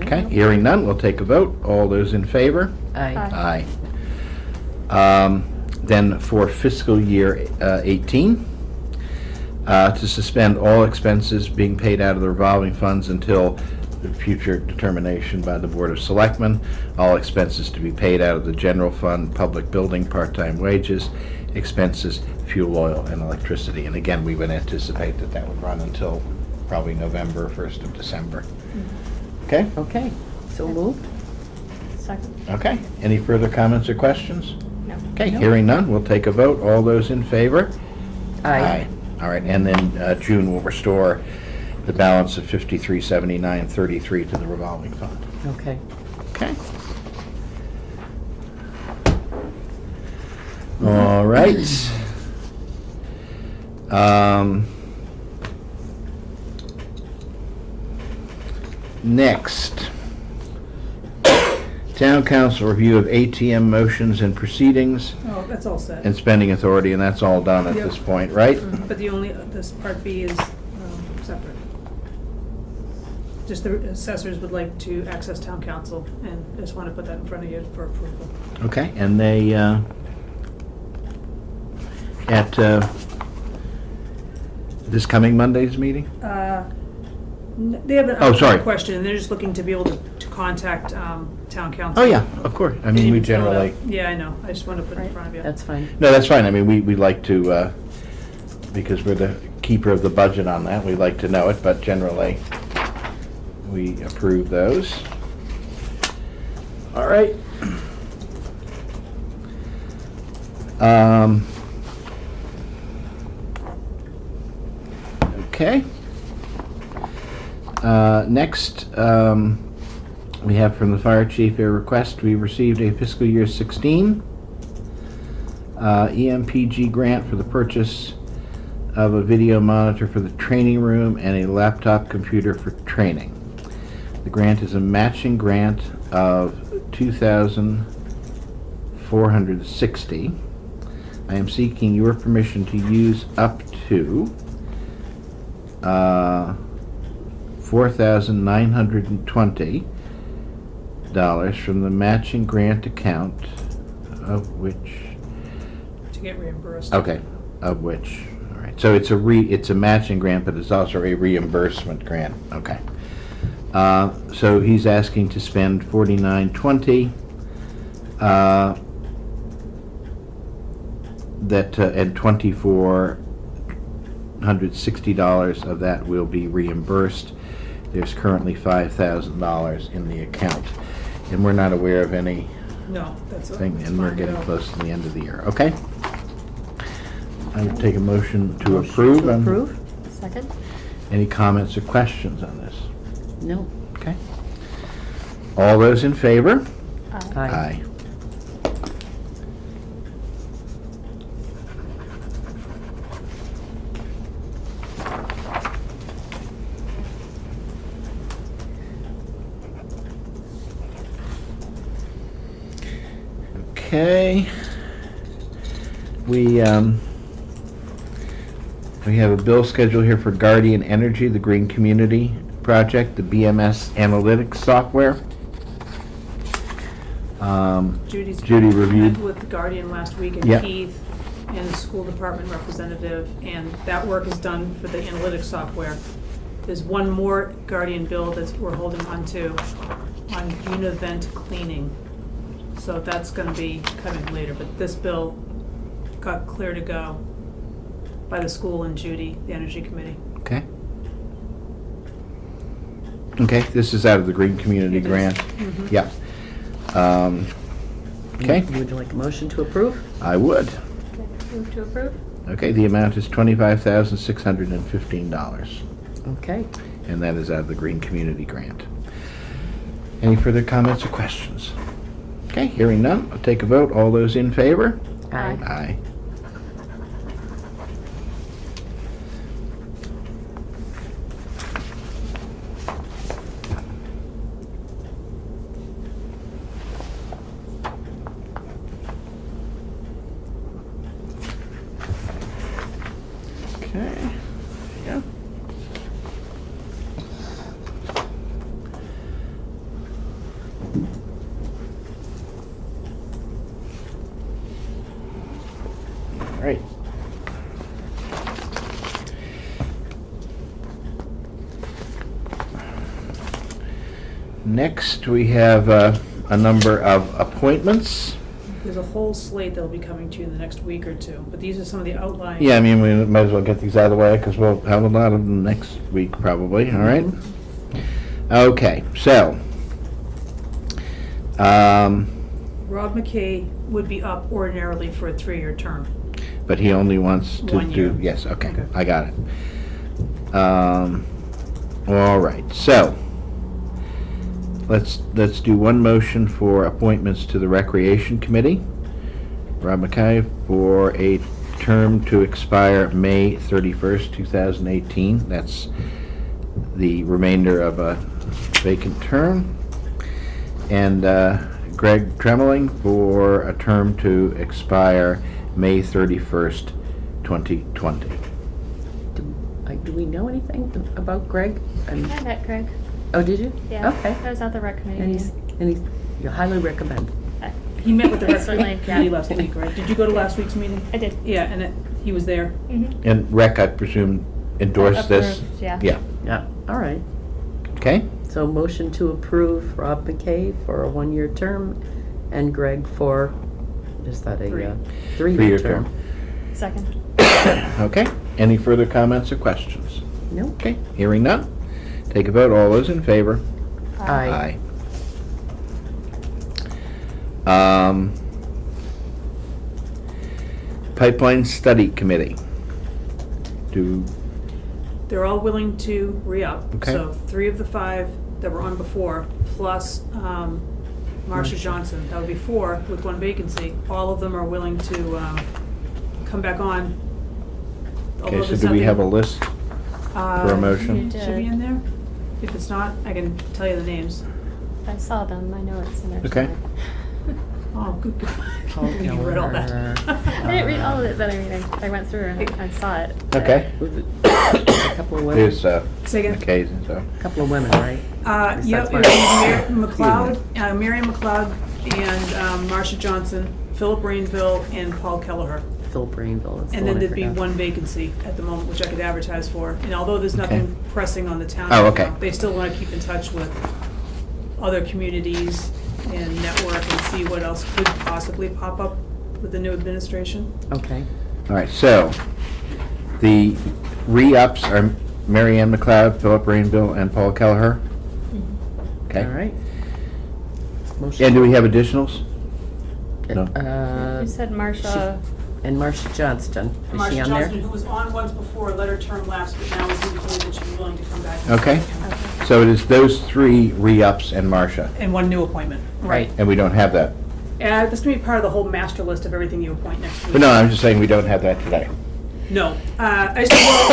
Okay, hearing none, we'll take a vote. All those in favor? Aye. Then for fiscal year 18, to suspend all expenses being paid out of the revolving funds until the future determination by the Board of Selectmen. All expenses to be paid out of the general fund, public building, part-time wages, expenses, fuel oil, and electricity. And again, we would anticipate that that would run until probably November, 1st of December. Okay? Okay, so moved? Second. Okay. Any further comments or questions? No. Okay, No. hearing none, we'll take a vote. All those in favor? Aye. All right, and then June will restore the balance of 5379.33 to the revolving fund. Okay. Okay. All right. Next. Town council review of ATM motions and proceedings Oh, that's all set. and spending authority, and that's all done at Yep. this point, right? But the only, this Part B is separate. Just the assessors would like to access town council, and I just want to put that in front of you for approval. Okay, and they, at this coming Monday's meeting? They have Oh, sorry. a question, and they're just looking to be able to contact town council. Oh, yeah, of course. I mean, we And fill it out. generally, Yeah, I know, I just want to put it in Right, front of you. that's fine. no, that's fine. I mean, we like to, because we're the keeper of the budget on that, we like to know it, but generally, we approve those. All right. Okay. Next, we have from the fire chief a request. We received a fiscal year 16 EMPG grant for the purchase of a video monitor for the training room and a laptop computer for training. The grant is a matching grant of $2,460. I am seeking your permission to use up to $4,920 from the matching grant account, of which, To get reimbursed. okay, of which, all right. So it's a matching grant, but it's also a reimbursement grant. Okay. So he's asking to spend $49.20. And $2,460 of that will be reimbursed. There's currently $5,000 in the account, and we're not aware of anything, No, that's. and we're getting close to the end of the year. Okay. I would take a motion to approve. To approve? Second? Any comments or questions on this? No. Okay. All those in favor? Aye. Okay. We have a bill schedule here for Guardian Energy, the Green Community Project, the BMS analytics software. Judy reviewed. Met with the Guardian last week, and Yep. Keith and the school department representative, and that work is done for the analytics software. There's one more Guardian bill that we're holding on to, on univent cleaning. So that's gonna be coming later, but this bill got clear to go by the school and Judy, the Energy Committee. Okay. Okay, this is out of the Green Community It is. Grant. Mhm. Yeah. Okay, Would you like a motion to approve? I would. Move to approve? Okay, the amount is $25,615, Okay. and that is out of the Green Community Grant. Any further comments or questions? Okay, hearing none, I'll take a vote. All those in favor? Aye. Aye. Okay, yeah. Next, we have a number of appointments. There's a whole slate that'll be coming to you in the next week or two, but these are some of the outlying. Yeah, I mean, we might as well get these out of the way, because we'll have a lot of them next week, probably, all right? Okay, so, Rob McKay would be up ordinarily for a 3-year term. but he only wants to 1 year. do, yes, okay, Okay. I got it. All right, so, let's do one motion for appointments to the Recreation Committee. Rob McKay for a term to expire May 31st, 2018. That's the remainder of a vacant term. And Greg Tremeling for a term to expire May 31st, 2020. Do we know anything about Greg? I met Greg. Oh, did you? Yeah. Okay. I was at the rec committee And he's, meeting. you highly recommend. He met with the rec Certainly, committee yeah. last week, right? Did you go to last week's meeting? I did. Yeah, and he was there. Mm-hmm. And Rec, I presume, endorsed this? Approved, yeah. Yeah, Yeah, all right. okay? So motion to approve Rob McKay for a 1-year term and Greg for, is that a 3-year Three-year term? Second. Okay, any further comments or questions? No? Okay, hearing none. Take a vote, all those in favor? Aye. Pipeline Study Committee. They're all willing to re-up. Okay. So 3 of the 5 that were on before, plus Marcia Johnson, that would be 4 with 1 vacancy. All of them are willing to come back on. Okay, Although so there's do we have a nothing- list for a motion? You Should be in there. If it's not, I can tell you the names. I saw them. I know it's in there. Okay. Oh, good. Paul You read all that. I didn't read all of it, but I mean, I went through and I saw it. Okay, A couple of women, there's Say again? McKay's and so. a couple of women, right? Yep, it Besides was Miriam McLeod and Marcia Johnson, Philip Rainville, and Paul Kelleher. Phil Brainville is the And one then I there'd be forgot. 1 vacancy at the moment, which I could advertise for. And although there's Okay. nothing pressing on the town Oh, right okay. now, they still want to keep in touch with other communities and network and see what else could possibly pop up with the new administration. Okay, All right, so the re-ups are Mary Ann McLeod, Philip Rainville, and Paul Kelleher. Okay. all right. Motion. And do we have additionals? No. You said Marcia. And Marcia Johnston, is she Marcia on there? Johnson, who was on once before, let her term lapse, but now is indicated that she's willing to come back. Okay, so it is those 3 re-ups and Marcia, And 1 new appointment. Right. and we don't have that. That's going to be part of the whole master list of everything you appoint next week. But no, I'm just saying we don't have that today. No. I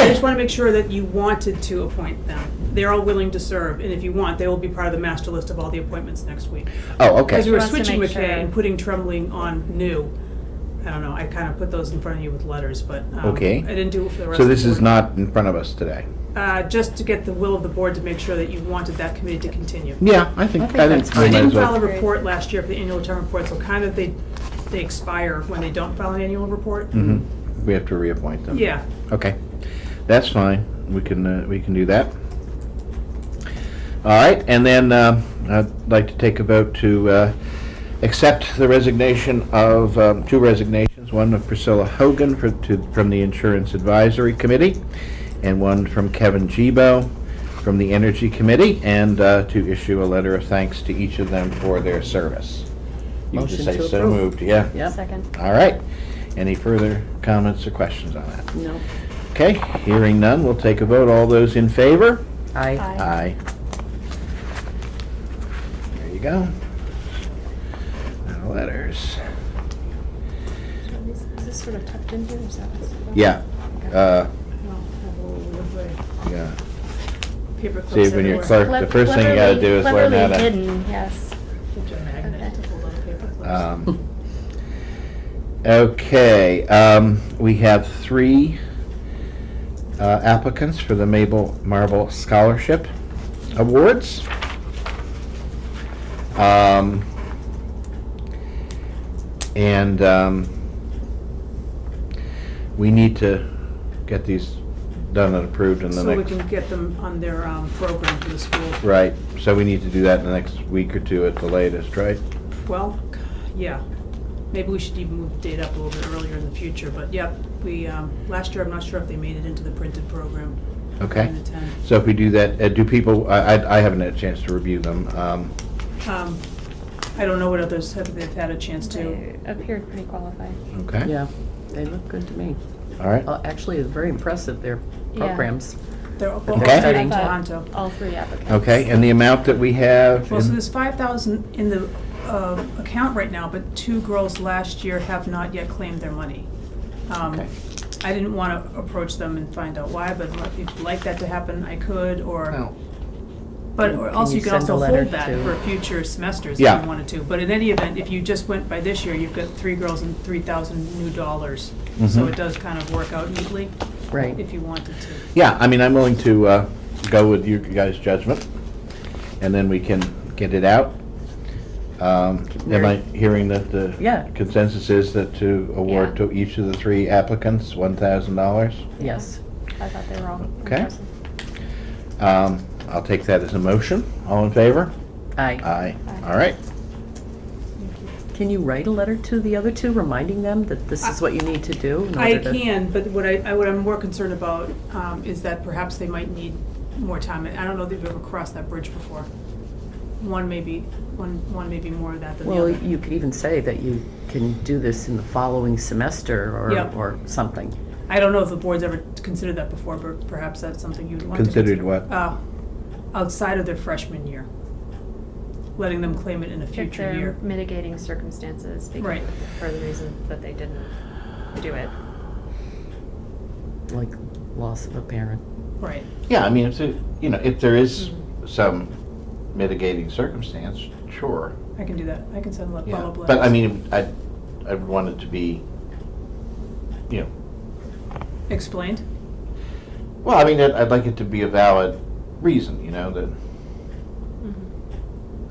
just want to make sure that you wanted to appoint them. They're all willing to serve, and if you want, they will be part of the master list of all the appointments next week. Oh, okay. Because we were Wants to switching make McKay sure. and putting Trembling on new. I don't know, I kind of put those in front of you with letters, but Okay. I didn't do it for the rest So of the this is board. not in front of us today? Just to get the will of the board to make sure that you wanted that committee to continue. Yeah, I think that's we They might didn't as well. file a report last year for the annual return report, so kind of they expire when they don't file an annual report. Mhm. We have to reappoint them. Yeah. Okay, that's fine. We can do that. All right, and then I'd like to take a vote to accept the resignation of 2 resignations. One of Priscilla Hogan from the Insurance Advisory Committee, and one from Kevin Gibo from the Energy Committee, and to issue a letter of thanks to each of them for their service. You can just Motion say to so approve. moved, yeah. Yep. Second. All right. Any further comments or questions on that? No. Okay, hearing none, we'll take a vote. All those in favor? Aye. Aye. There you go. Now letters. Is this sort of tucked in here? Is that what's? Yeah. Well, Yeah. paper clips See, when you're everywhere. clerk, the first thing you gotta do is learn how Cleverly to. hidden, yes. Get your magnet to hold on paper clips. Okay, we have 3 applicants for the Mabel Marble Scholarship Awards. And we need to get these done and approved in the So we next. can get them on their program for the school. Right, so we need to do that in the next week or two at the latest, right? Well, yeah. Maybe we should even move the date up a little bit earlier in the future, but yep, we, last year, I'm not sure if they made it into the printed program. Okay. In the 10. So if we do that, do people, I haven't had a chance to review them. I don't know what others have, they've had a chance to. They appeared pretty qualified. Okay. Yeah, they look good to me. All right. Actually, it's very impressive, their Yeah. programs. They're both Okay. heading I to thought Tohoto. all three applicants. Okay, and the amount that we have? Well, so in- there's 5,000 in the account right now, but 2 girls last year have not yet claimed their money. Okay. I didn't want to approach them and find out why, but if you'd like that to happen, I could, or, Oh. but Can also you you can send a also letter hold that to- for future semesters if Yeah. you wanted to. But in any event, if you just went by this year, you've got 3 girls and $3,000 new dollars. So Mhm. it does kind of work out neatly Right. if you wanted to. Yeah, I mean, I'm willing to go with you guys' judgment, and then we can get it out. Am I hearing that the Yeah. consensus is that to award Yeah. to each of the 3 applicants $1,000? Yes. I thought they were all Okay. impressive. I'll take that as a motion. All in favor? Aye. Aye. Aye. All right. Can you write a letter to the other two reminding them that this is what you need to do in I order to? can, but what I'm more concerned about is that perhaps they might need more time. I don't know if they've ever crossed that bridge before. One may be more of that than the Well, other. you could even say that you can do this in the following semester Yep. or something. I don't know if the board's ever considered that before, but perhaps that's something you'd want to Considered consider. what? Outside of their freshman year. Letting them claim it in a If future they're year. mitigating circumstances because Right. for the reason that they didn't do it. Like loss of a parent. Right. Yeah, I mean, if there is Mm-hmm. some mitigating circumstance, sure. I can do that. I can send Yeah. follow-up letters. But I mean, I'd want it to be, Explained? well, I mean, I'd like it to be a valid reason, that,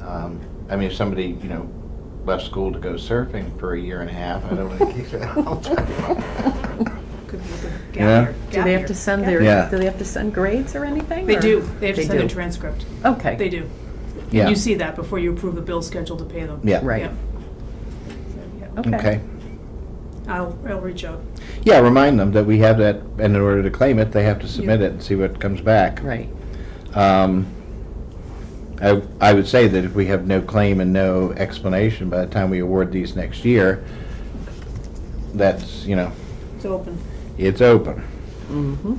Mhm. I mean, if somebody, left school to go surfing for a year and a half, I don't want to keep it out. Could be a good gap Yeah. year. Do Gap they have year. to send Gap their, year. Yeah. do they have to send grades or anything? They or- do. They have to send do. a transcript. Okay. They do. Yeah. You see that before you approve a bill schedule to pay them. Yeah. Right. Yep. So, yeah. Okay. I'll reach out. Yeah, remind them that we have that, and in order to claim it, they have to submit Yeah. it and see what comes back. Right. I would say that if we have no claim and no explanation by the time we award these next year, that's, It's open. it's open. Mm-hmm.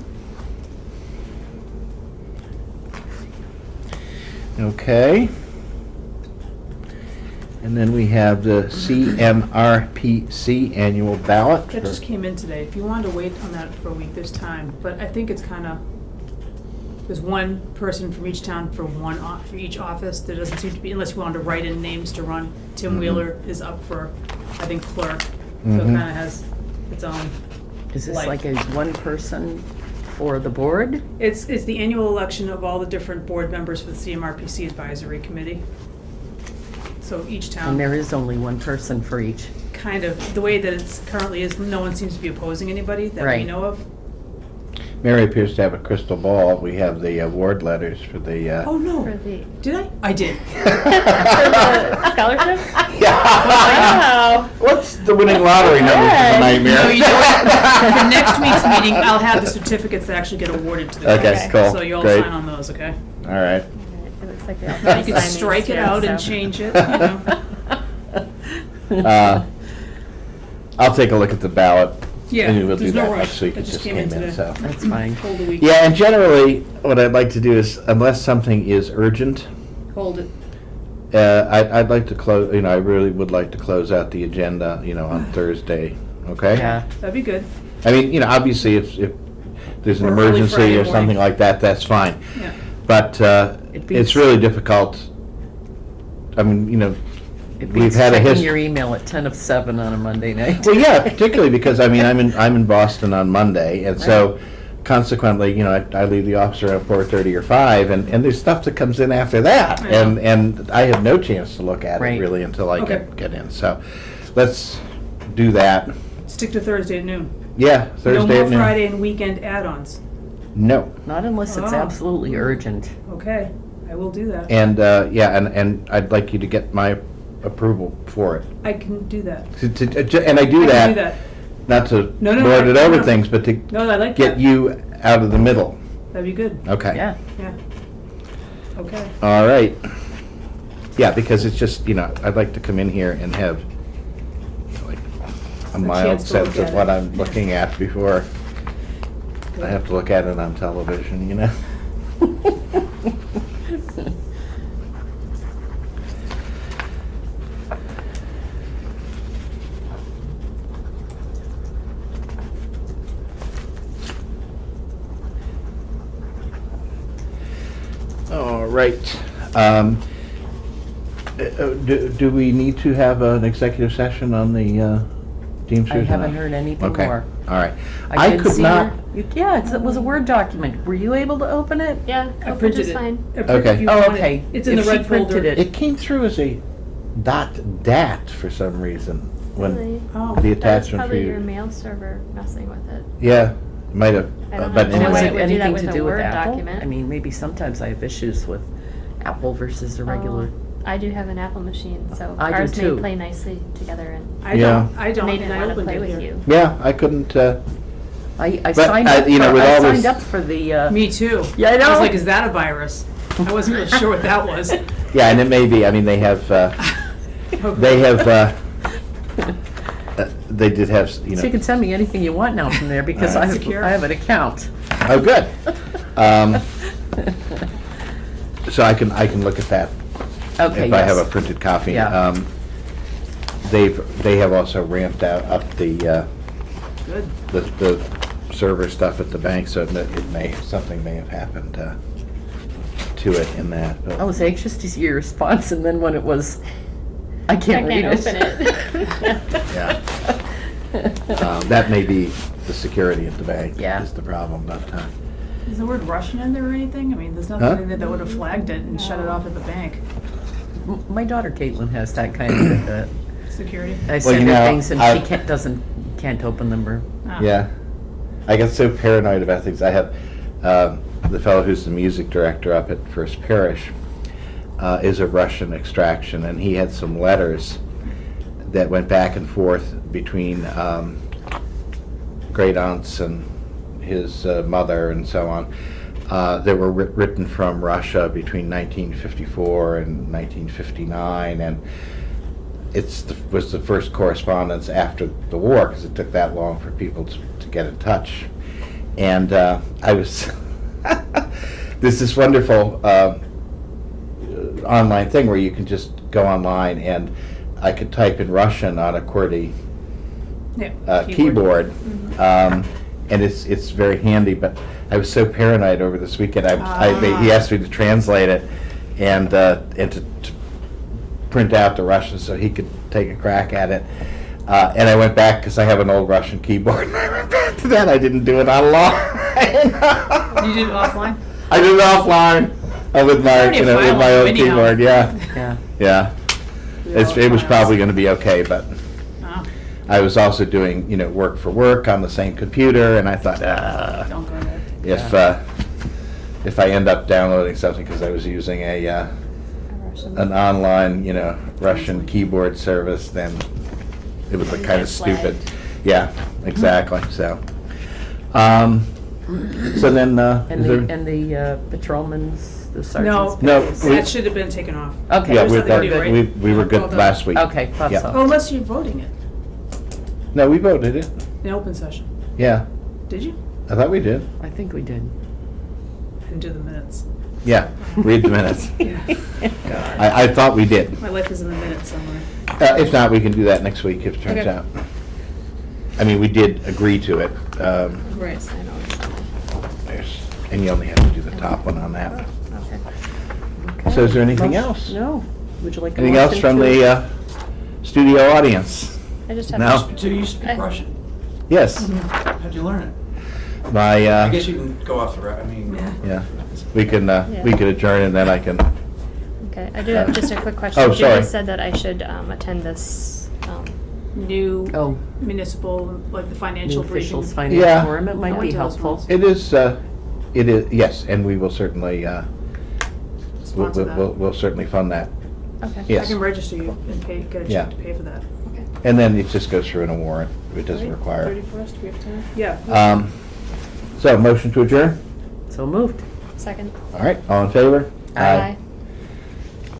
Okay. And then we have the CMRPC annual ballot. That just came in today. If you wanted to wait on that for a week, there's time. But I think it's kind of, there's one person from each town for for each office. There doesn't seem to be, unless you wanted to write in names to run. Tim Mhm. Wheeler is up for, I think, clerk. So it Mhm. kind of has its own. Is this Like- like a one person for the board? It's the annual election of all the different board members for the CMRPC Advisory Committee. So each town. And there is only one person for each. Kind of, the way that it's currently is, no one seems to be opposing anybody that we Right. know of. Mary appears to have a crystal ball. We have the award letters for the. Oh, no. For the Did I? I did. for the scholarship? Wow. What's the winning lottery number for the nightmare? No, you know what? For next week's meeting, I'll have the certificates that actually get awarded to the Okay, girls. cool, So you'll great. sign on those, okay? All right. It looks like they all You signed can these strike it too, out and so- change it, you know? I'll take a look at the ballot. Yeah, and we'll do there's no that rush. next week. That It just just came in came in, today. so. That's fine. Hold a week. Yeah, and generally, what I'd like to do is, unless something is urgent, Hold it. I'd like to close, I really would like to close out the agenda, on Thursday, okay? Yeah. That'd be good. I mean, obviously, if there's an Or early emergency Friday or something morning. like that, that's fine. Yeah. But It beats- it's really difficult. I mean, It we've beats had a checking your history. email at 10 of 7 on a Monday night. Well, yeah, particularly because, I'm in Boston on Monday, and so consequently, I leave the office around 4:30 or 5, and there's stuff that comes in after that, I know. and I have no chance to look at it Right. really until I Okay. get in. So let's do that. Stick to Thursday at noon. Yeah, Thursday No at more noon. Friday and weekend add-ons. No. Not unless it's Oh. absolutely urgent. Okay, I will do that. And, yeah, and I'd like you to get my approval for it. I can do that. And I do I that, can do that. not to No, no, lord it I- over no. things, but to No, I like get that. you out of the middle. That'd be good. Okay. Yeah. Yeah. Okay. All right. Yeah, because it's just, I'd like to come in here and have like a mild chance to sense look of at what it. I'm looking at before I have to look at it on television. All right. Do we need to have an executive session on the Teamsters? I haven't heard anything Okay. more. All right. I did could see not. Yeah, it was a Word document. Were you able to open it? Yeah, I open printed just it. fine. I printed Okay. if you Oh, want it. okay. It's in If the she red folder. printed It came through as a .dat for some reason when Really? Oh. the That was attachment for probably your you. mail server messing with it. Yeah, might have. I don't but know. And Why was anyway. it it would do that anything with to a do with Word Apple? document. I mean, maybe sometimes I have issues with Apple versus a regular. I do have an Apple machine, so I do ours too. may play nicely together, and I Yeah. don't, I don't, they and didn't I want to opened play it with here. you. Yeah, I couldn't. I But, signed up. with all I this- signed up for the. Me too. Yeah, I I was know. like, is that a virus? I wasn't really sure what that was. Yeah, and it may be. I mean, they have. They have. They did have. So you can send me anything you want now from there because All right. Secure. I have an account. Oh, good. So I can look at that Okay. if I have a yes. printed copy. Yeah. They have also ramped up the Good. the server stuff at the bank, so that something may have happened to it in that. But I was anxious to see your response, and then when it was, I I can't read can't it. open it. Yeah. That may be the security at the bank. Yeah. Is the problem, but Is the word Russian in there or anything? I mean, there's Huh? nothing in there that would have flagged it and shut it off at the bank. My daughter Caitlin has that kind of. Security. I send you her know, things, and I- she can't open them. Or Ah. yeah, I get so paranoid about things. I have the fellow who's the music director up at First Parish is of Russian extraction, and he had some letters that went back and forth between great aunts and his mother and so on. That were written from Russia between 1954 and 1959, and was the first correspondence after the war because it took that long for people to get in touch. And I was there's this wonderful online thing where you can just go online, and I could type in Russian on a QWERTY Yeah. keyboard, and it's very handy. But I was so paranoid over this weekend. He asked me to translate it and to print out the Russian so he could take a crack at it. And I went back because I have an old Russian keyboard. And I went back to that. I didn't do it online. You did it offline? I did it offline with my already a with file my on old it anyhow. keyboard. Yeah, yeah. yeah. It was probably going to be okay, but Oh, I was also doing work for work on the same computer, and I thought don't go there. if I end up downloading something because I was using an online Russian keyboard service, then it would look kind of Get stupid. flagged. Yeah, exactly. So then And is the there, patrolmen's, the sergeants. No, pays. we- That should have been taken off. Okay. yeah, there's we, nothing to do, right? we were good Well done. last week. Okay, thought Yeah. so. Oh, unless you're voting it No, we voted it. in open session. Yeah, Did you? I thought we did. I think we did. And do the minutes. Yeah, read the minutes. Yeah. I thought we did. My life is in the minutes somewhere. If not, we can do that next week if it turns Okay. out. I mean, we did agree to it. Right. Sign all this. And you only have to do the top one on that. Okay. So is there anything Motion- else? No. Would you like a Anything else motion from to- the studio audience? I just have. No. Do you speak Russian? Yes. How'd you learn it? My, I guess you can go off the, I mean. Yeah. yeah, we can adjourn and then I can, Okay, I do have just a quick question. Oh, sorry. Judy said that I should attend this. New Oh, municipal, like the new financial briefing. officials finance Yeah. forum, it I might went be to those helpful. ones. it It is, yes, and we will certainly, Sponsor that. we'll certainly fund that. Okay. Yes. I can register you and pay, get a Yeah. check to pay for that. Okay. And then it just goes through in a warrant. It doesn't Right? require. 31st, do we have time? Yeah. So, motion to adjourn? So moved. Second. All right, all in favor? Aye.